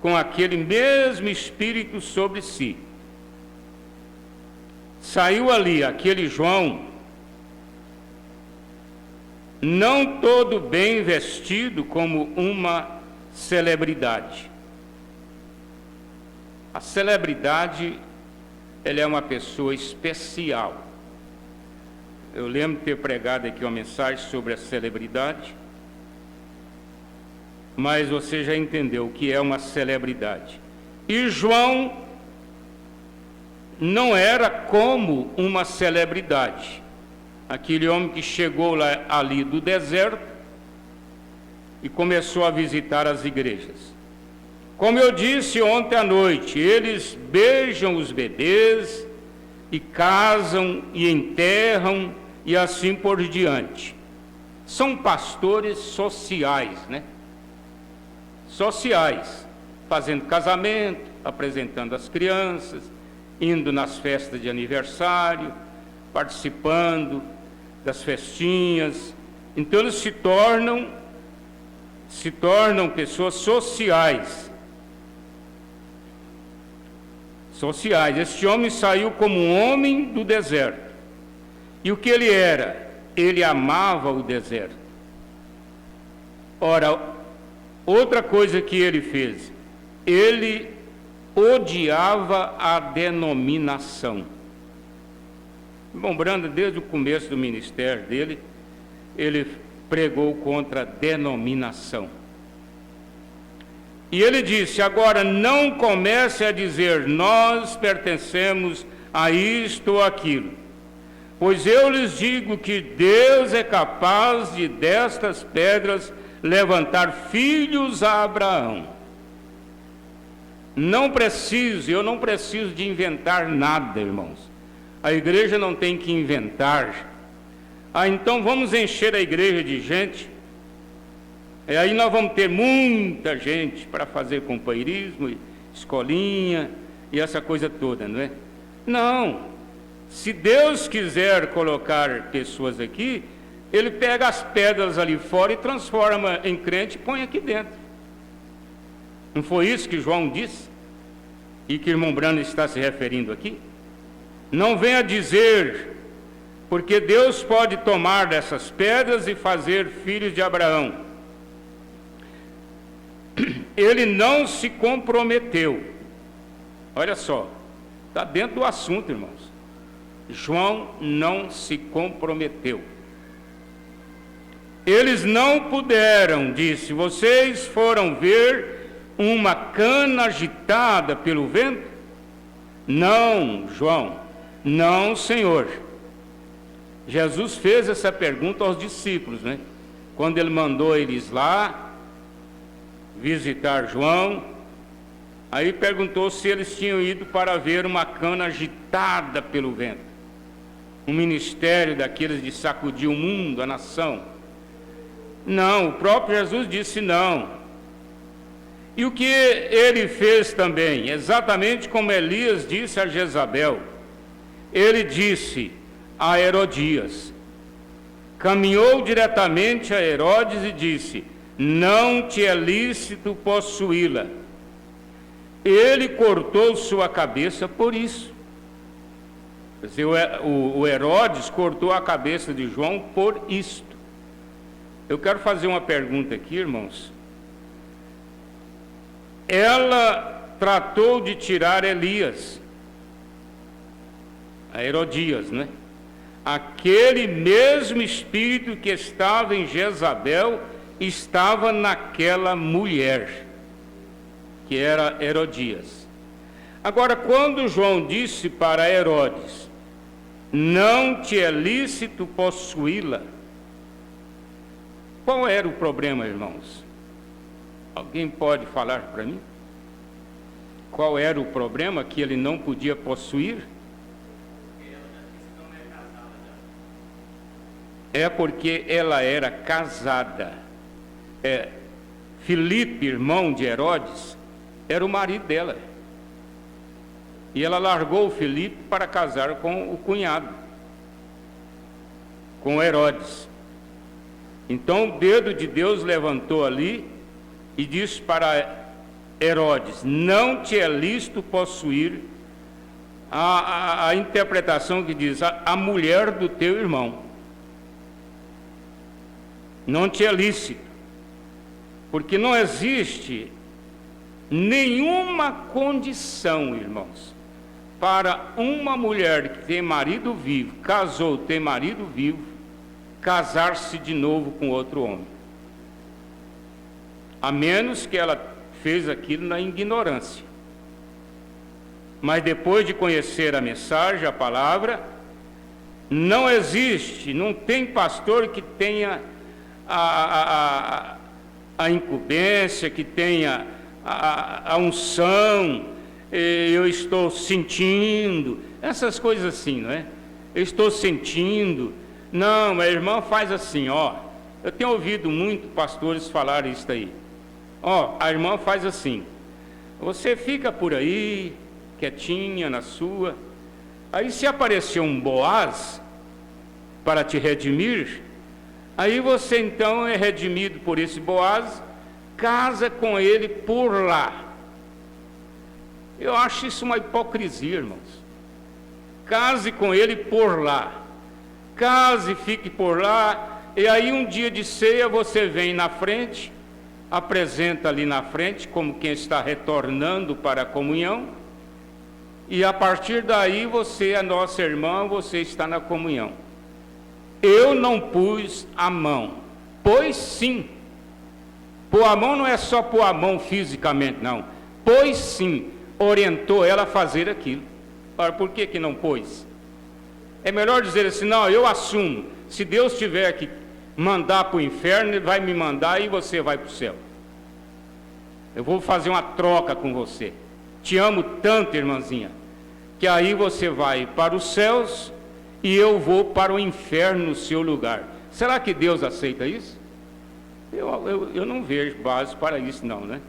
com aquele mesmo espírito sobre si. Saiu ali aquele João, não todo bem vestido como uma celebridade. A celebridade, ela é uma pessoa especial. Eu lembro de ter pregado aqui uma mensagem sobre a celebridade, mas você já entendeu o que é uma celebridade. E João não era como uma celebridade. Aquele homem que chegou lá, ali do deserto e começou a visitar as igrejas. Como eu disse ontem à noite, eles beijam os bebês e casam e enterram e assim por diante. São pastores sociais, né? Sociais, fazendo casamento, apresentando as crianças, indo nas festas de aniversário, participando das festinhas. Então eles se tornam pessoas sociais. Este homem saiu como um homem do deserto. E o que ele era? Ele amava o deserto. Ora, outra coisa que ele fez, ele odiava a denominação. Irmão Branda, desde o começo do ministério dele, ele pregou contra a denominação. E ele disse: agora não comece a dizer, nós pertencemos a isto ou aquilo, pois eu lhes digo que Deus é capaz de destas pedras levantar filhos a Abraão. Eu não preciso de inventar nada, irmãos. A igreja não tem que inventar. Então vamos encher a igreja de gente. E aí nós vamos ter muita gente para fazer companheirismo, escolinha e essa coisa toda, não é? Não. Se Deus quiser colocar pessoas aqui, Ele pega as pedras ali fora e transforma em crente e põe aqui dentro. Não foi isso que João disse? E que o irmão Brando está se referindo aqui? Não venha dizer, porque Deus pode tomar dessas pedras e fazer filhos de Abraão. Ele não se comprometeu. Olha só, está dentro do assunto, irmãos. João não se comprometeu. Eles não puderam, disse, vocês foram ver uma cana agitada pelo vento? Não, João, não, Senhor. Jesus fez essa pergunta aos discípulos, né? Quando ele mandou eles lá visitar João, aí perguntou se eles tinham ido para ver uma cana agitada pelo vento. um ministério daqueles de sacudir o mundo, a nação. Não, o próprio Jesus disse não. E o que ele fez também, exatamente como Elias disse a Jezabel, ele disse a Herodias, caminhou diretamente a Herodes e disse: não te é lícito possuí-la. Ele cortou sua cabeça por isso. Quer dizer, o Herodes cortou a cabeça de João por isto. Eu quero fazer uma pergunta aqui, irmãos. Ela tratou de tirar Elias, a Herodias, né? Aquele mesmo espírito que estava em Jezabel estava naquela mulher, que era Herodias. Agora, quando João disse para Herodes: não te é lícito possuí-la, qual era o problema, irmãos? Alguém pode falar para mim? Qual era o problema que ele não podia possuir? É porque ela era casada. Filipe, irmão de Herodes, era o marido dela. E ela largou o Filipe para casar com o cunhado, com Herodes. Então o dedo de Deus levantou ali e disse para Herodes: não te é lícito possuir a interpretação que diz a mulher do teu irmão. Não te é lícito, porque não existe nenhuma condição, irmãos, para uma mulher que tem marido vivo, casou, tem marido vivo, casar-se de novo com outro homem. A menos que ela fez aquilo na ignorância. Mas depois de conhecer a mensagem, a palavra, não existe, não tem pastor que tenha a incumbência, que tenha a unção, eu estou sentindo, essas coisas assim, não é? Eu estou sentindo. Não, a irmã faz assim, ó. Eu tenho ouvido muito pastores falar isso aí. Ó, a irmã faz assim: você fica por aí, quietinha na sua, aí se aparecer um Boaz para te redimir, aí você então é redimido por esse Boaz, casa com ele por lá. Eu acho isso uma hipocrisia, irmãos. Case com ele por lá, case, fique por lá, e aí um dia de ceia você vem na frente, apresenta ali na frente como quem está retornando para a comunhão, e a partir daí você é nossa irmã, você está na comunhão. Eu não pus a mão, pois sim. Pôr a mão não é só pôr a mão fisicamente, não. Pois sim, orientou ela a fazer aquilo. Ora, por que não pôs? É melhor dizer assim: não, eu assumo. Se Deus tiver que mandar para o inferno, Ele vai me mandar e você vai para o céu. Eu vou fazer uma troca com você. Te amo tanto, irmãzinha, que aí você vai para os céus e eu vou para o inferno no seu lugar. Será que Deus aceita isso? Eu não vejo base para isso não, né?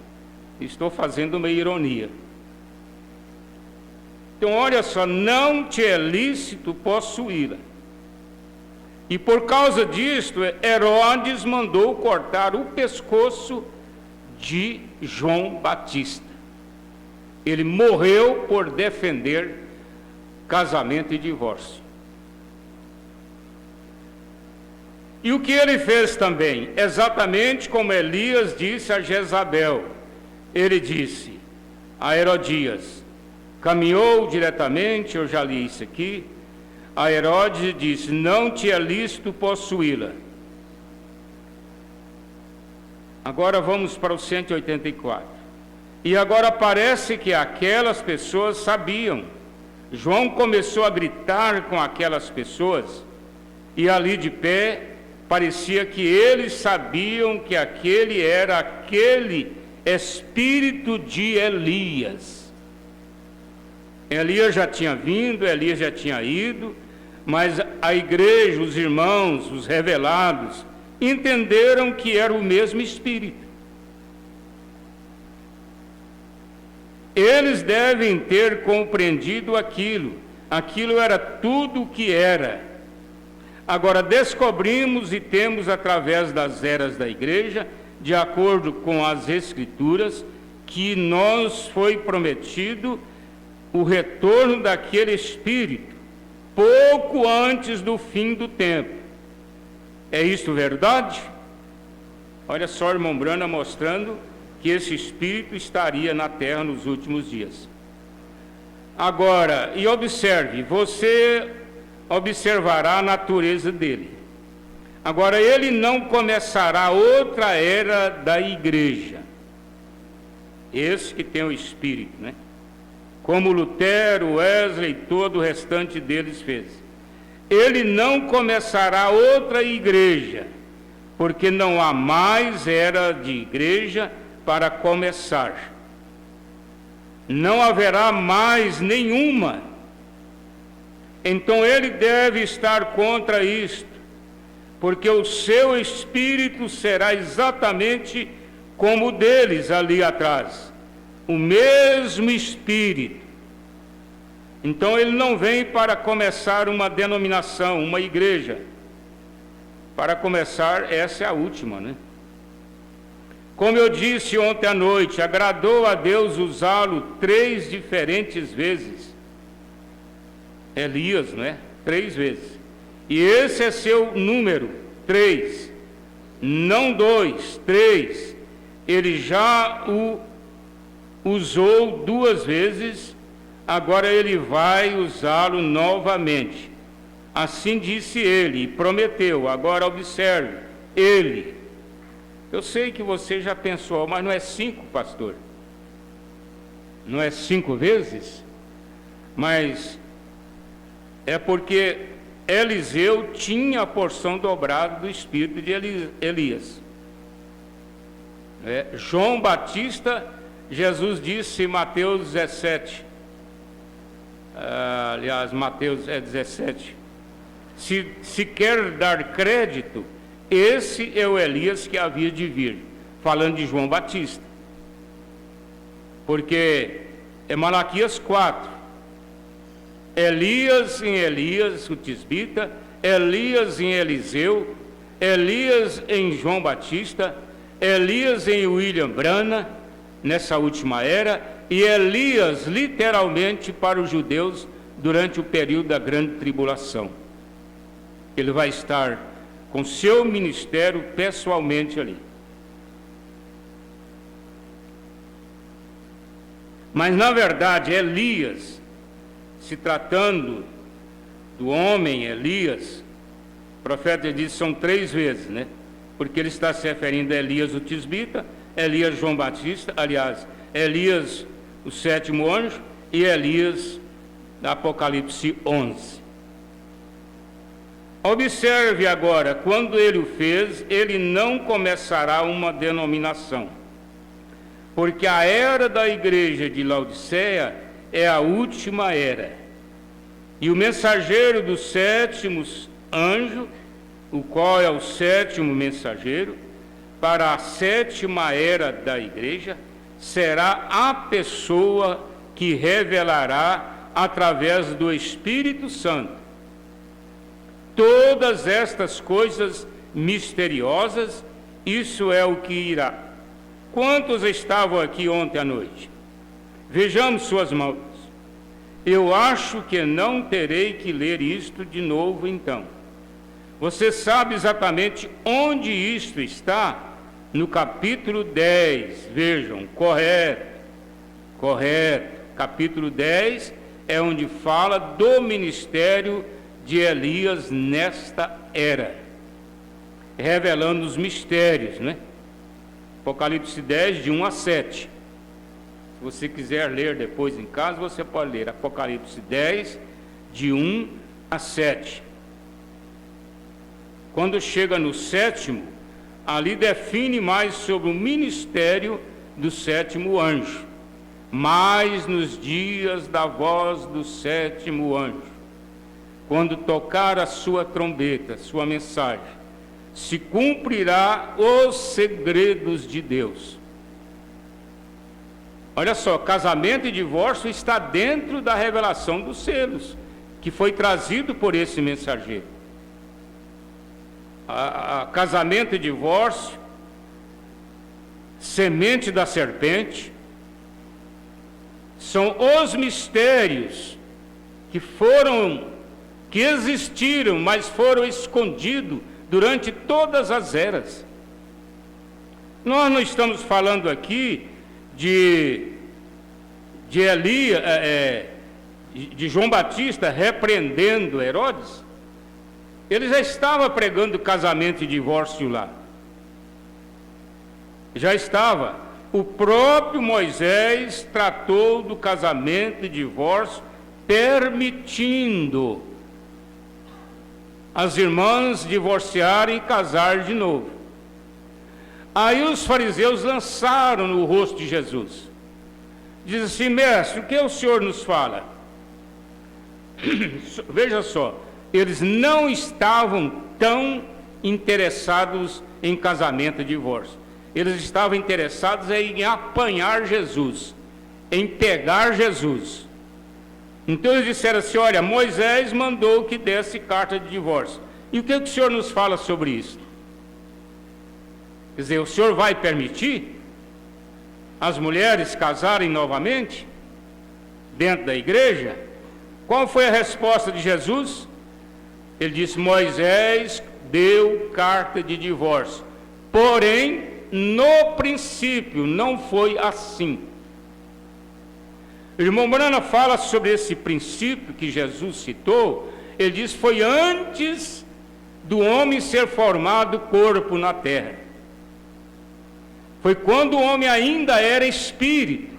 Estou fazendo uma ironia. Então olha só, não te é lícito possuí-la. E por causa disto, Herodes mandou cortar o pescoço de João Batista. Ele morreu por defender casamento e divórcio. E o que ele fez também? Exatamente como Elias disse a Jezabel. Ele disse a Herodias, caminhou diretamente, eu já li isso aqui, a Herodes disse: não te é lícito possuí-la. Agora vamos para o 184. E agora parece que aquelas pessoas sabiam. João começou a gritar com aquelas pessoas, e ali de pé, parecia que eles sabiam que aquele era aquele espírito de Elias. Elias já tinha vindo, Elias já tinha ido, Mas a igreja, os irmãos, os revelados, entenderam que era o mesmo Espírito. Eles devem ter compreendido aquilo. Aquilo era tudo o que era. Agora, descobrimos e temos, através das eras da igreja, de acordo com as Escrituras, que nos foi prometido o retorno daquele Espírito, pouco antes do fim do tempo. É isso verdade? Olha só o irmão Brana mostrando que esse Espírito estaria na terra nos últimos dias. Agora, e observe, você observará a natureza dele. Agora, ele não começará outra era da igreja. Esse que tem o Espírito, né? Como Lutero, Wesley e todo o restante deles fez. Ele não começará outra igreja, porque não há mais era de igreja para começar. Não haverá mais nenhuma. Então ele deve estar contra isto, porque o seu espírito será exatamente como o deles ali atrás, o mesmo espírito. Então ele não vem para começar uma denominação, uma igreja. Para começar, essa é a última, né? Como eu disse ontem à noite, agradou a Deus usá-lo 3 diferentes vezes. Elias, né? 3 vezes. E esse é seu número, 3. Não 2, 3. Ele já o usou 2 vezes, agora ele vai usá-lo novamente. Assim disse ele, e prometeu. Agora observe, ele. Eu sei que você já pensou, mas não é 5, pastor? Não é 5 vezes? Mas é porque Eliseu tinha a porção dobrada do espírito de Elias. João Batista, Jesus disse em Mateus 17, aliás, Mateus 17, se quer dar crédito, esse é o Elias que havia de vir, falando de João Batista. Porque é Malaquias 4, Elias em Elias, o tisbita, Elias em Eliseu, Elias em João Batista, Elias em William Branham, nessa última era, e Elias literalmente para os judeus durante o período da grande tribulação. Ele vai estar com seu ministério pessoalmente ali. Mas na verdade Elias, se tratando do homem Elias, o profeta diz são 3 vezes, né? Porque ele está se referindo a Elias o tisbita, Elias João Batista, aliás, Elias o 7º anjo e Elias da Apocalipse 11. Observe agora, quando ele o fez, ele não começará uma denominação, porque a era da igreja de Laodiceia é a última era, e o mensageiro do 7º anjo, o qual é o 7º mensageiro, para a 7ª era da igreja, será a pessoa que revelará através do Espírito Santo todas estas coisas misteriosas. Isso é o que irá. Quantos estavam aqui ontem à noite? Vejamos suas mãos. Eu acho que não terei que ler isto de novo então. Você sabe exatamente onde isto está? No capítulo 10, vejam, correto, capítulo 10 é onde fala do ministério de Elias nesta era, revelando os mistérios, né? Apocalipse 10, de 1 a 7. Se você quiser ler depois em casa, você pode ler Apocalipse 10, de 1 a 7. Quando chega no 7º, ali define mais sobre o ministério do 7º anjo. Mas nos dias da voz do 7º anjo, quando tocar a sua trombeta, sua mensagem, se cumprirá os segredos de Deus. Olha só, casamento e divórcio está dentro da revelação dos selos, que foi trazido por esse mensageiro. Casamento e divórcio, semente da serpente, são os mistérios que existiram, mas foram escondidos durante todas as eras. Nós não estamos falando aqui de João Batista repreendendo Herodes. Ele já estava pregando casamento e divórcio lá. Já estava. O próprio Moisés tratou do casamento e divórcio, permitindo as irmãs divorciarem e casar de novo. Aí os fariseus lançaram no rosto de Jesus. Diz assim: mestre, o que o senhor nos fala? Veja só, eles não estavam tão interessados em casamento e divórcio. Eles estavam interessados em apanhar Jesus, em pegar Jesus. Então eles disseram assim: olha, Moisés mandou que desse carta de divórcio. E o que o senhor nos fala sobre isso? Quer dizer, o senhor vai permitir as mulheres casarem novamente dentro da igreja? Qual foi a resposta de Jesus? Ele disse: Moisés deu carta de divórcio, porém, no princípio, não foi assim. O irmão Brana fala sobre esse princípio que Jesus citou. Ele diz: foi antes do homem ser formado corpo na terra. Foi quando o homem ainda era espírito.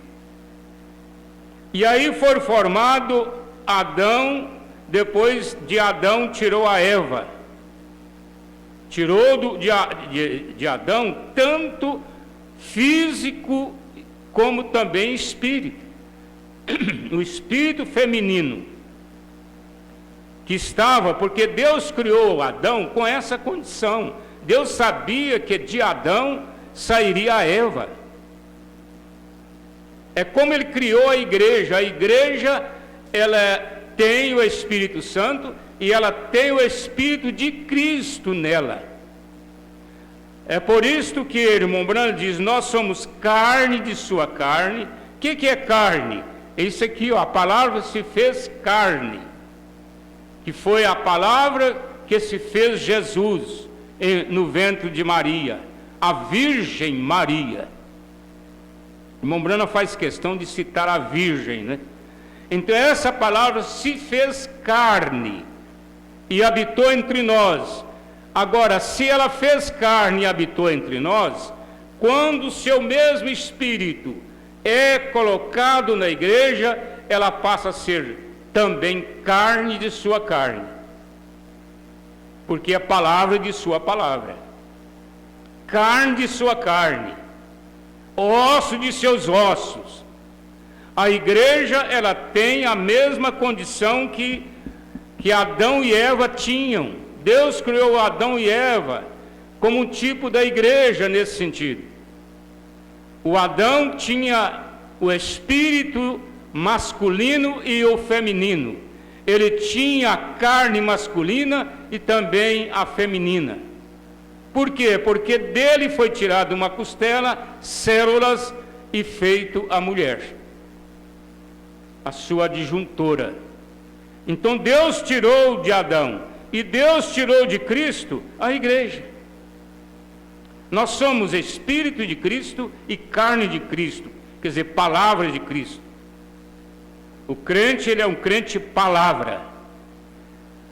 E aí foi formado Adão. Depois de Adão tirou a Eva. Tirou de Adão tanto físico como também espírito. O espírito feminino que estava, porque Deus criou Adão com essa condição. Deus sabia que de Adão sairia a Eva. É como ele criou a igreja. A igreja, ela tem o Espírito Santo e ela tem o Espírito de Cristo nela. É por isso que o irmão Branham diz: nós somos carne de sua carne. O que é carne? É isso aqui, ó, a palavra se fez carne, que foi a palavra que se fez Jesus no ventre de Maria, a Virgem Maria. O irmão Branham faz questão de citar a Virgem, né? Então essa palavra se fez carne e habitou entre nós. Agora, se ela fez carne e habitou entre nós, quando o seu mesmo Espírito é colocado na igreja, ela passa a ser também carne de sua carne, porque é palavra de sua palavra, carne de sua carne, osso de seus ossos. A igreja, ela tem a mesma condição que Adão e Eva tinham. Deus criou Adão e Eva como um tipo da igreja nesse sentido. O Adão tinha o espírito masculino e o feminino. Ele tinha a carne masculina e também a feminina. Por quê? Porque dele foi tirada uma costela, células, e feito a mulher, a sua adjuntora. Então Deus tirou de Adão e Deus tirou de Cristo a igreja. Nós somos espírito de Cristo e carne de Cristo, quer dizer, palavra de Cristo. O crente, ele é um crente palavra.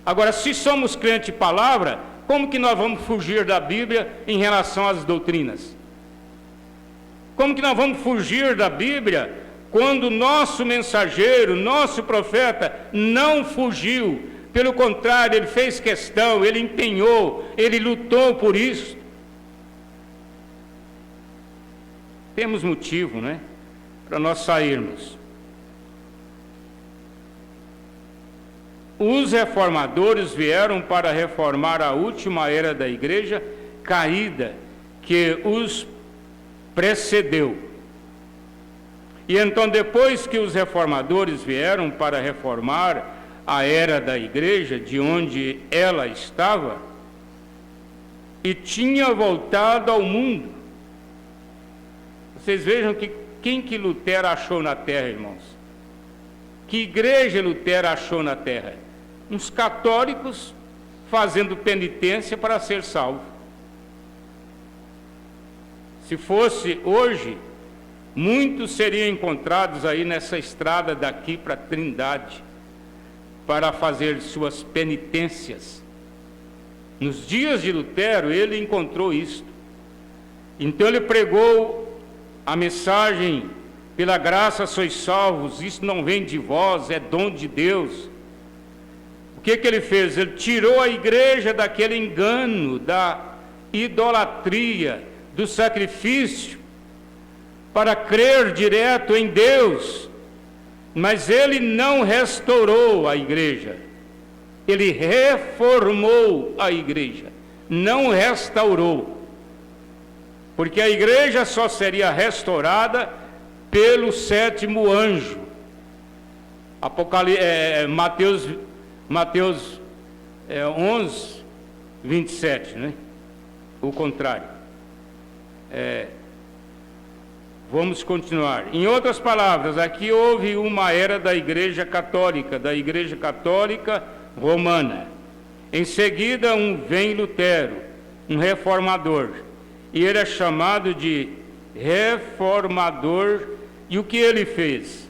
Agora, se somos crente palavra, como que nós vamos fugir da Bíblia em relação às doutrinas? Como que nós vamos fugir da Bíblia quando nosso mensageiro, nosso profeta não fugiu? Pelo contrário, ele fez questão, ele empenhou, ele lutou por isso. Temos motivo, né, para nós sairmos. os reformadores vieram para reformar a última era da igreja caída que os precedeu. E então, depois que os reformadores vieram para reformar a era da igreja, de onde ela estava, e tinha voltado ao mundo. Vocês vejam que quem que Lutero achou na terra, irmãos? Que igreja Lutero achou na terra? Uns católicos fazendo penitência para ser salvo. Se fosse hoje, muitos seriam encontrados aí nessa estrada daqui para Trindade, para fazer suas penitências. Nos dias de Lutero, ele encontrou isto. Então ele pregou a mensagem: pela graça sois salvos, isso não vem de vós, é dom de Deus. O que ele fez? Ele tirou a igreja daquele engano, da idolatria, do sacrifício, para crer direto em Deus. Mas ele não restaurou a igreja, ele reformou a igreja, não restaurou, porque a igreja só seria restaurada pelo sétimo anjo. Mateus 11, 27, né? O contrário. Vamos continuar. Em outras palavras, aqui houve uma era da igreja católica romana. Em seguida, vem Lutero, um reformador. E ele é chamado de reformador. E o que ele fez?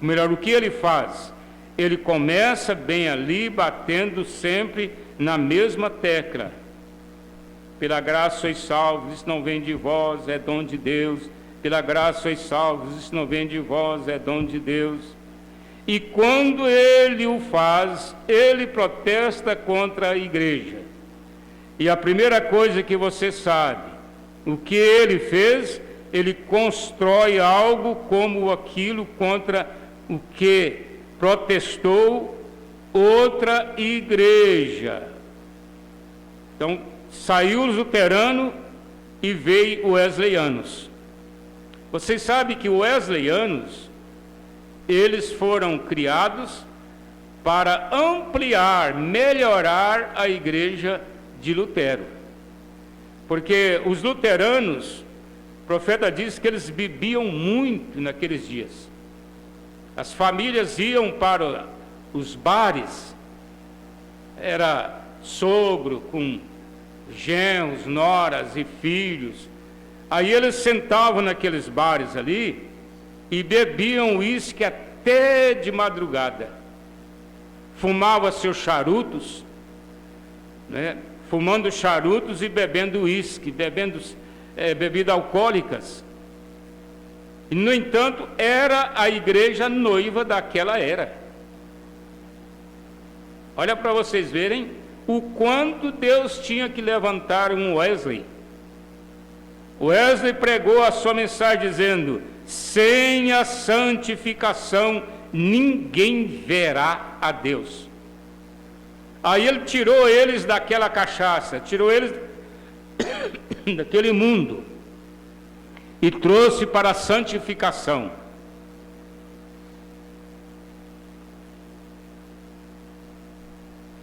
Ou melhor, o que ele faz? Ele começa bem ali, batendo sempre na mesma tecla. Pela graça sois salvos, isso não vem de vós, é dom de Deus. Pela graça sois salvos, isso não vem de vós, é dom de Deus. E quando ele o faz, ele protesta contra a igreja. E a primeira coisa que você sabe, o que ele fez, ele constrói algo como aquilo contra o que protestou outra igreja. Então, saiu os luteranos e veio os wesleyanos. Vocês sabem que os wesleyanos, eles foram criados para ampliar, melhorar a igreja de Lutero. Porque os luteranos, o profeta diz que eles bebiam muito naqueles dias. As famílias iam para os bares, era sogro com genros, noras e filhos. Aí eles sentavam naqueles bares ali e bebiam uísque até de madrugada. Fumavam seus charutos, né? Fumando charutos e bebendo uísque, bebendo bebidas alcoólicas. E, no entanto, era a igreja noiva daquela era. Olha para vocês verem o quanto Deus tinha que levantar um Wesley. Wesley pregou a sua mensagem dizendo: sem a santificação ninguém verá a Deus. Aí ele tirou eles daquela cachaça, tirou eles daquele mundo e trouxe para a santificação.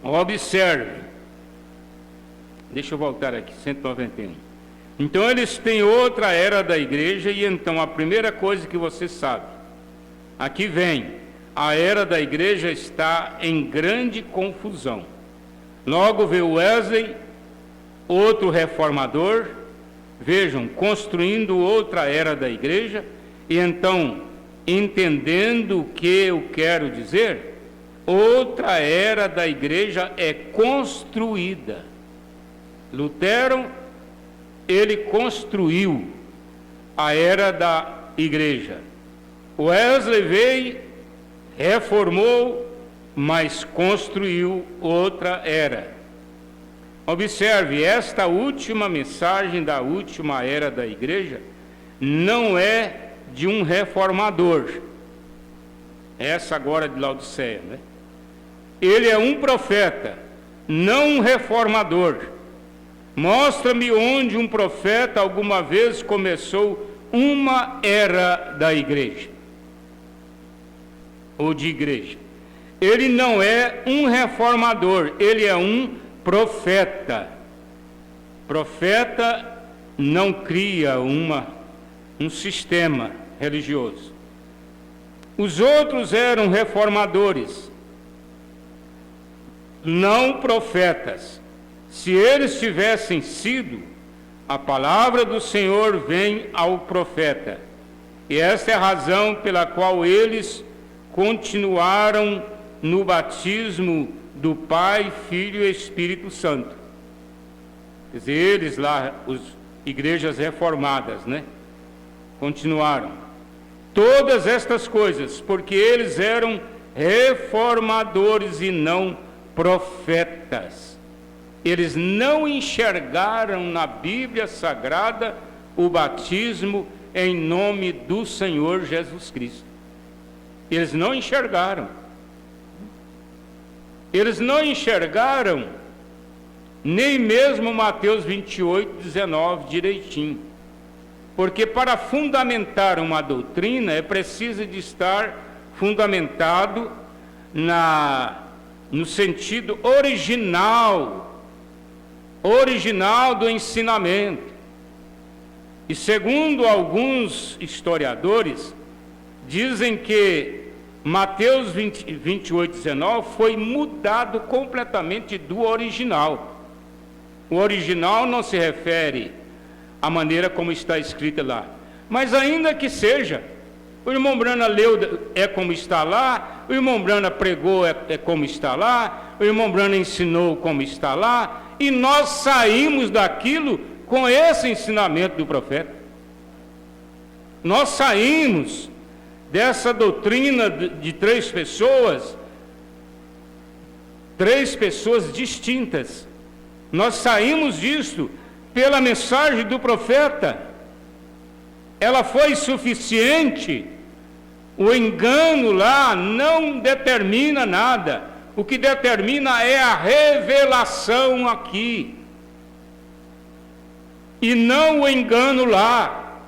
Observe, deixa eu voltar aqui, 191. Então eles têm outra era da igreja, e então a primeira coisa que você sabe, aqui vem, a era da igreja está em grande confusão. Logo veio Wesley, outro reformador, vejam, construindo outra era da igreja, e então, entendendo o que eu quero dizer, outra era da igreja é construída. Lutero, ele construiu a era da igreja. Wesley veio, reformou, mas construiu outra era. Observe, esta última mensagem da última era da igreja não é de um reformador. Essa agora de Laodiceia, né? ele é um profeta, não um reformador. Mostra-me onde um profeta alguma vez começou uma era da igreja, ou de igreja. Ele não é um reformador, ele é um profeta. Profeta não cria um sistema religioso. Os outros eram reformadores, não profetas. Se eles tivessem sido, a palavra do Senhor vem ao profeta. E esta é a razão pela qual eles continuaram no batismo do Pai, Filho e Espírito Santo. Quer dizer, eles lá, as igrejas reformadas, né? Continuaram. Todas estas coisas, porque eles eram reformadores e não profetas. Eles não enxergaram na Bíblia Sagrada o batismo em nome do Senhor Jesus Cristo. Eles não enxergaram. Eles não enxergaram nem mesmo Mateus 28, 19 direitinho. Porque para fundamentar uma doutrina é preciso de estar fundamentado no sentido original do ensinamento. E segundo alguns historiadores, dizem que Mateus 28, 19 foi mudado completamente do original. O original não se refere à maneira como está escrita lá. Mas ainda que seja, o irmão Brana leu é como está lá, o irmão Brana pregou é como está lá, o irmão Brana ensinou como está lá, e nós saímos daquilo com esse ensinamento do profeta. Nós saímos dessa doutrina de três pessoas distintas. Nós saímos disso pela mensagem do profeta. Ela foi suficiente. O engano lá não determina nada. O que determina é a revelação aqui, e não o engano lá.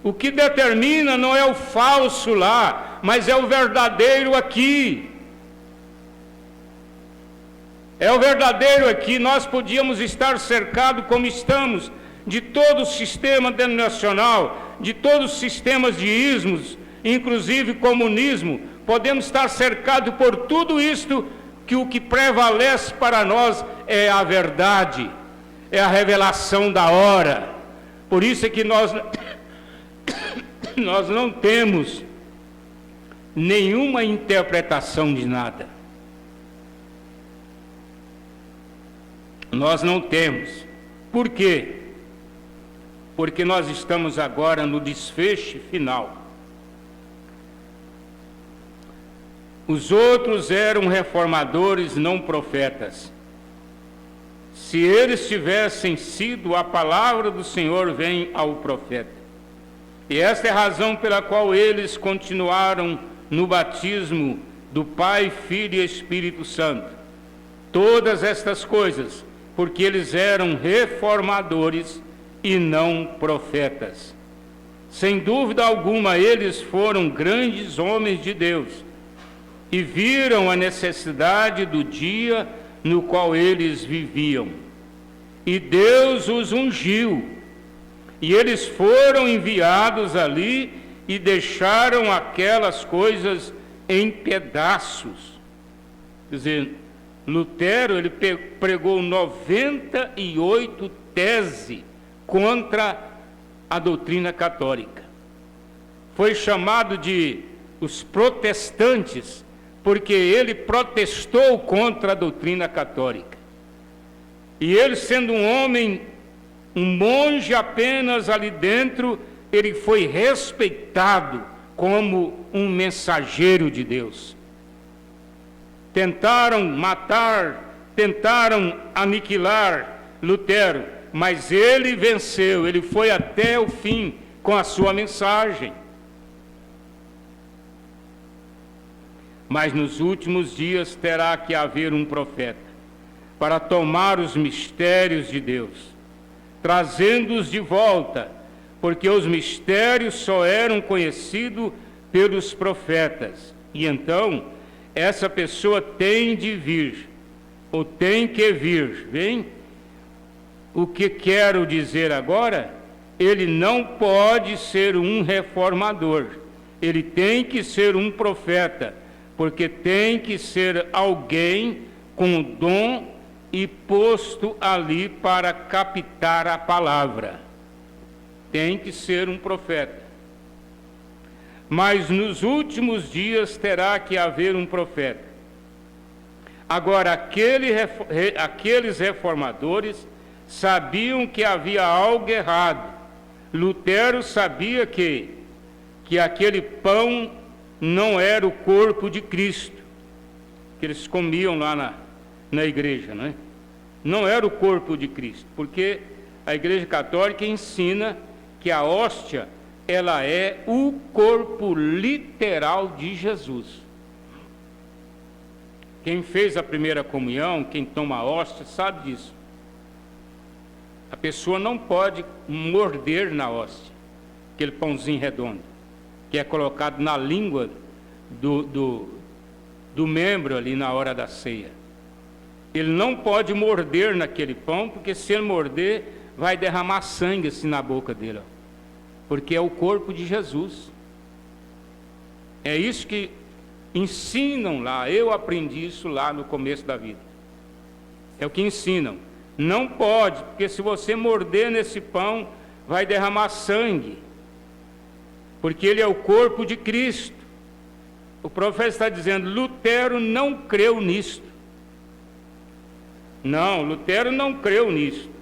O que determina não é o falso lá, mas é o verdadeiro aqui. É o verdadeiro aqui. Nós podíamos estar cercados como estamos, de todo o sistema denominacional, de todos os sistemas de ismos, inclusive comunismo. Podemos estar cercados por tudo isto, que o que prevalece para nós é a verdade, é a revelação da hora. Por isso é que nós não temos nenhuma interpretação de nada. Nós não temos. Por quê? Porque nós estamos agora no desfecho final. Os outros eram reformadores, não profetas. Se eles tivessem sido, a palavra do Senhor vem ao profeta. E esta é a razão pela qual eles continuaram no batismo do Pai, Filho e Espírito Santo. Todas estas coisas, porque eles eram reformadores e não profetas. Sem dúvida alguma, eles foram grandes homens de Deus e viram a necessidade do dia no qual eles viviam. E Deus os ungiu. E eles foram enviados ali e deixaram aquelas coisas em pedaços. Quer dizer, Lutero, ele pregou 98 teses contra a doutrina católica. Foi chamado de os protestantes, porque ele protestou contra a doutrina católica. E ele, sendo um homem, um monge apenas ali dentro, ele foi respeitado como um mensageiro de Deus. Tentaram matar, tentaram aniquilar Lutero, mas ele venceu, ele foi até o fim com a sua mensagem. Mas nos últimos dias terá que haver um profeta, para tomar os mistérios de Deus, trazendo-os de volta, porque os mistérios só eram conhecidos pelos profetas. E então, essa pessoa tem de vir, ou tem que vir, bem? O que quero dizer agora? Ele não pode ser um reformador, ele tem que ser um profeta, porque tem que ser alguém com dom e posto ali para captar a palavra. Tem que ser um profeta. Mas nos últimos dias terá que haver um profeta. Agora, aqueles reformadores sabiam que havia algo errado. Lutero sabia que aquele pão não era o corpo de Cristo, que eles comiam lá na igreja, não é? Não era o corpo de Cristo, porque a Igreja Católica ensina que a hóstia, ela é o corpo literal de Jesus. Quem fez a primeira comunhão, quem toma a hóstia, sabe disso. A pessoa não pode morder na hóstia, aquele pãozinho redondo, que é colocado na língua do membro ali na hora da ceia. Ele não pode morder naquele pão, porque se ele morder, vai derramar sangue assim na boca dele, ó. Porque é o corpo de Jesus. É isso que ensinam lá. Eu aprendi isso lá no começo da vida. É o que ensinam. Não pode, porque se você morder nesse pão, vai derramar sangue, porque ele é o corpo de Cristo. O profeta está dizendo, Lutero não creu nisto. Não, Lutero não creu nisto.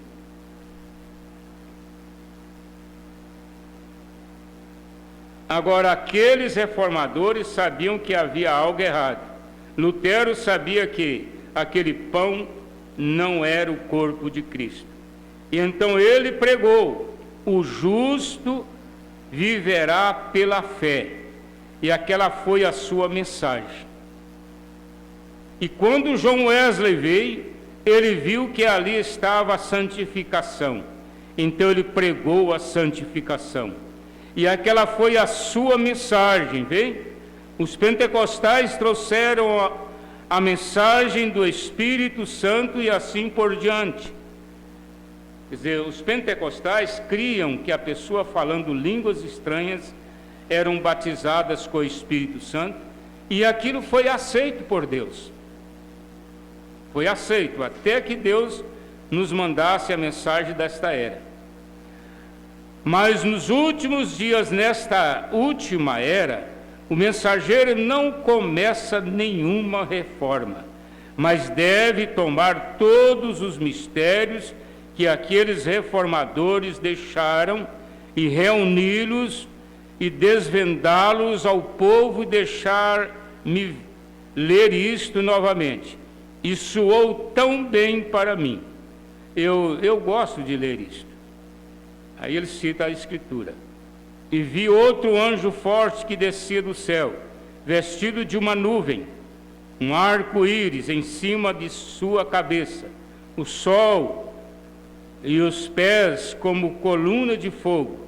Agora, aqueles reformadores sabiam que havia algo errado. Lutero sabia que aquele pão não era o corpo de Cristo. E então ele pregou, o justo viverá pela fé. E aquela foi a sua mensagem. E quando John Wesley veio, ele viu que ali estava a santificação. Então ele pregou a santificação. E aquela foi a sua mensagem, vê? Os pentecostais trouxeram a mensagem do Espírito Santo e assim por diante. Quer dizer, os pentecostais criam que a pessoa falando línguas estranhas eram batizadas com o Espírito Santo, e aquilo foi aceito por Deus. Foi aceito, até que Deus nos mandasse a mensagem desta era. Mas nos últimos dias, nesta última era, o mensageiro não começa nenhuma reforma, mas deve tomar todos os mistérios que aqueles reformadores deixaram e reuni-los e desvendá-los ao povo e deixar-me ler isto novamente. E soou tão bem para mim. Eu gosto de ler isto. Aí ele cita a Escritura. E vi outro anjo forte que descia do céu, vestido de uma nuvem, um arco-íris em cima de sua cabeça, o sol e os pés como coluna de fogo.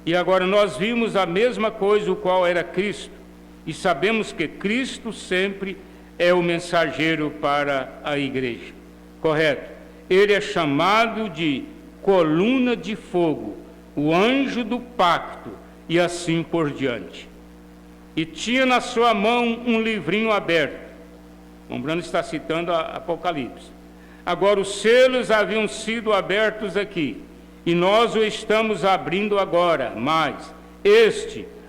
E agora nós vimos a mesma coisa, o qual era Cristo, e sabemos que Cristo sempre é o mensageiro para a igreja. Correto? Ele é chamado de coluna de fogo, o anjo do pacto, e assim por diante. E tinha na sua mão um livrinho aberto. Lembrando, está citando a Apocalipse. Agora os selos haviam sido abertos aqui, e nós o estamos abrindo agora, mas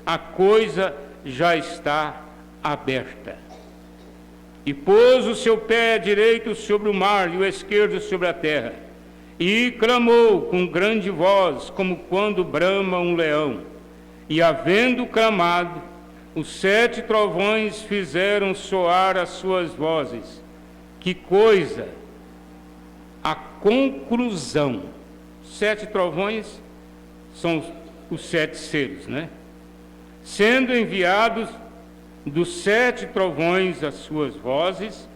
a coisa já está aberta. E pôs o seu pé direito sobre o mar e o esquerdo sobre a terra, e clamou com grande voz, como quando brama um leão. E havendo clamado, os 7 trovões fizeram soar as suas vozes. Que coisa! A conclusão. 7 trovões são os 7 selos, né? Sendo enviados dos 7 trovões as suas vozes,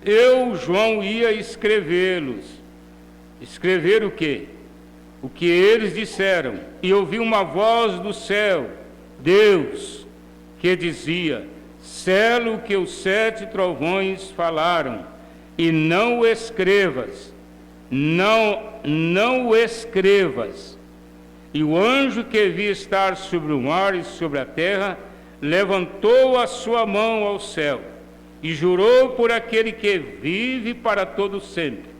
eu, João, ia escrevê-los. Escrever o quê? O que eles disseram. E ouvi uma voz do céu, Deus, que dizia: sela o que os 7 trovões falaram, e não o escrevas, não o escrevas. E o anjo que vi estar sobre o mar e sobre a terra levantou a sua mão ao céu e jurou por aquele que vive para todo sempre,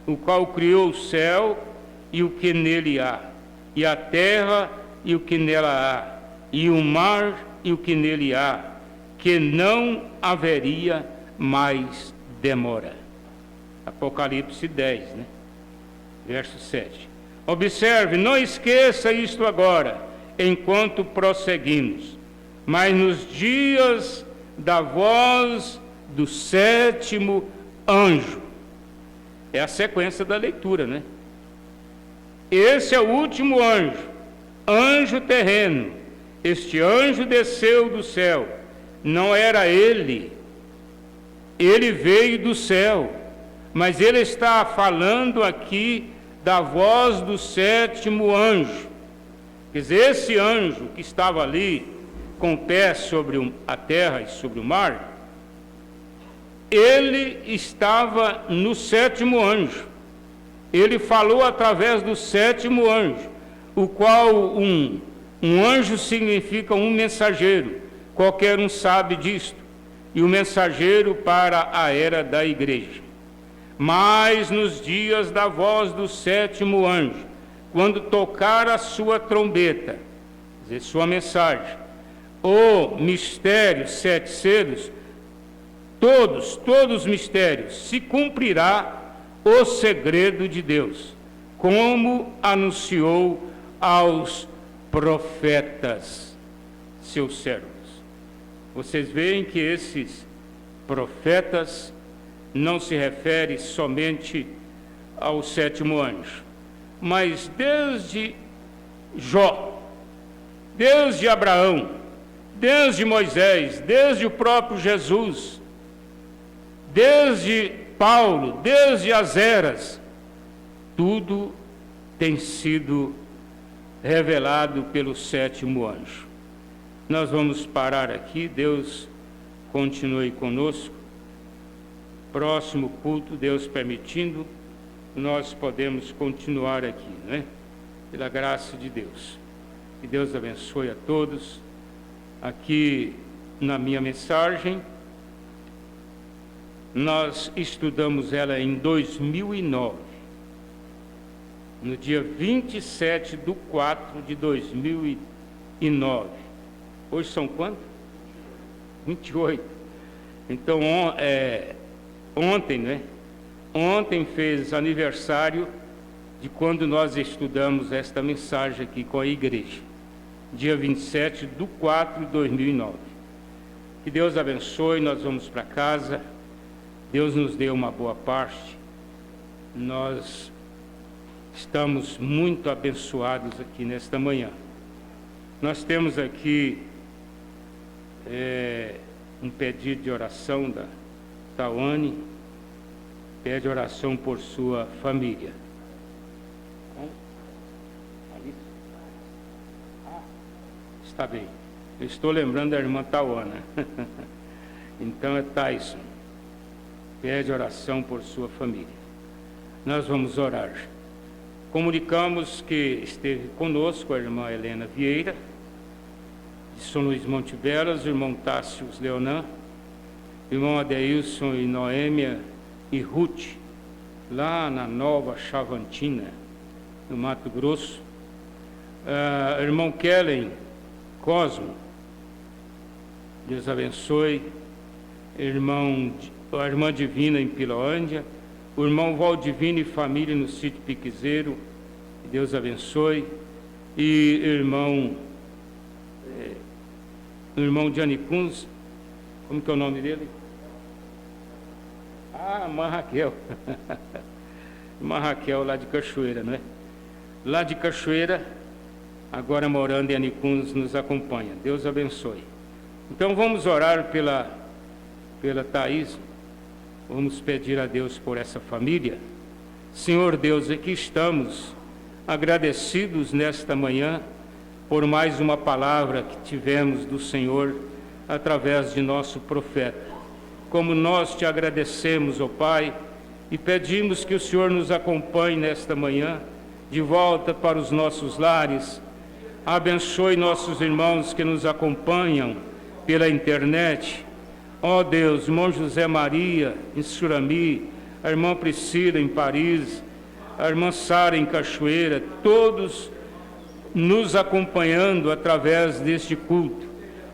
o qual criou o céu e o que nele há, e a terra e o que nela há, e o mar e o que nele há, que não haveria mais demora. Apocalipse 10, né? Verso 7. Observe, não esqueça isto agora, enquanto prosseguimos. Mas nos dias da voz do 7º anjo. É a sequência da leitura, né? Esse é o último anjo, anjo terreno. Este anjo desceu do céu. Não era ele. Ele veio do céu. Mas ele está falando aqui da voz do 7º anjo. Quer dizer, esse anjo que estava ali, com o pé sobre a terra e sobre o mar, ele estava no 7º anjo. Ele falou através do 7º anjo, o qual um anjo significa um mensageiro. Qualquer um sabe disto. E o mensageiro para a era da igreja. Mas nos dias da voz do 7º anjo, quando tocar a sua trombeta, quer dizer, sua mensagem, o mistério, 7 selos, todos os mistérios, se cumprirá o segredo de Deus, como anunciou aos profetas, seus servos. Vocês veem que esses profetas não se refere somente ao 7º anjo, mas desde Jó, desde Abraão, desde Moisés, desde o próprio Jesus, desde Paulo, desde as eras, tudo tem sido revelado pelo 7º anjo. Nós vamos parar aqui, Deus continue conosco. Próximo culto, Deus permitindo, nós podemos continuar aqui, né? Pela graça de Deus. Que Deus abençoe a todos. Aqui na minha mensagem, nós estudamos ela em 2009, no dia 27/4/2009. Hoje são quanto? 28. Então, ontem, né? Ontem fez aniversário de quando nós estudamos esta mensagem aqui com a igreja. Dia 27/4/2009. Que Deus abençoe, nós vamos para casa. Deus nos deu uma boa parte. Nós estamos muito abençoados aqui nesta manhã. Nós temos aqui um pedido de oração da Tawane, pede oração por sua família. Está bem. Eu estou lembrando da irmã Tawana. Então é Tyson. Pede oração por sua família. Nós vamos orar. Comunicamos que esteve conosco a irmã Helena Vieira, de São Luís Monte Belas, o irmão Tássius Leonan, irmão Adeilson e Noêmia e Ruth, lá na Nova Chavantina, no Mato Grosso. Irmão Kellen Cosmo, Deus abençoe. A irmã Divina em Piloândia, o irmão Valdivino e família no sítio Piquezeiro, Deus abençoe. E irmão Janicuns, como que é o nome dele? Irmã Raquel. Irmã Raquel, lá de Cachoeira, não é? Lá de Cachoeira, agora morando em Anicuns, nos acompanha. Deus abençoe. Então vamos orar pela Thaís, vamos pedir a Deus por essa família. Senhor Deus, aqui estamos agradecidos nesta manhã por mais uma palavra que tivemos do Senhor através de nosso profeta. Como nós te agradecemos, ó Pai, e pedimos que o Senhor nos acompanhe nesta manhã, de volta para os nossos lares. Abençoe nossos irmãos que nos acompanham pela internet. Ó Deus, irmão José Maria, em Surami, a irmã Priscila, em Paris, a irmã Sara, em Cachoeira, todos nos acompanhando através deste culto.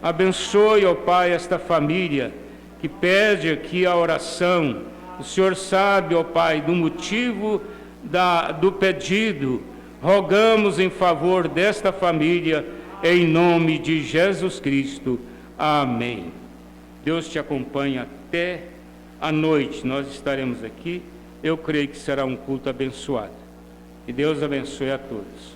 Abençoe, ó Pai, esta família que pede aqui a oração. O Senhor sabe, ó Pai, do motivo do pedido. Rogamos em favor desta família, em nome de Jesus Cristo. Amém. Deus te acompanhe até a noite. Nós estaremos aqui. Eu creio que será um culto abençoado. E Deus abençoe a todos.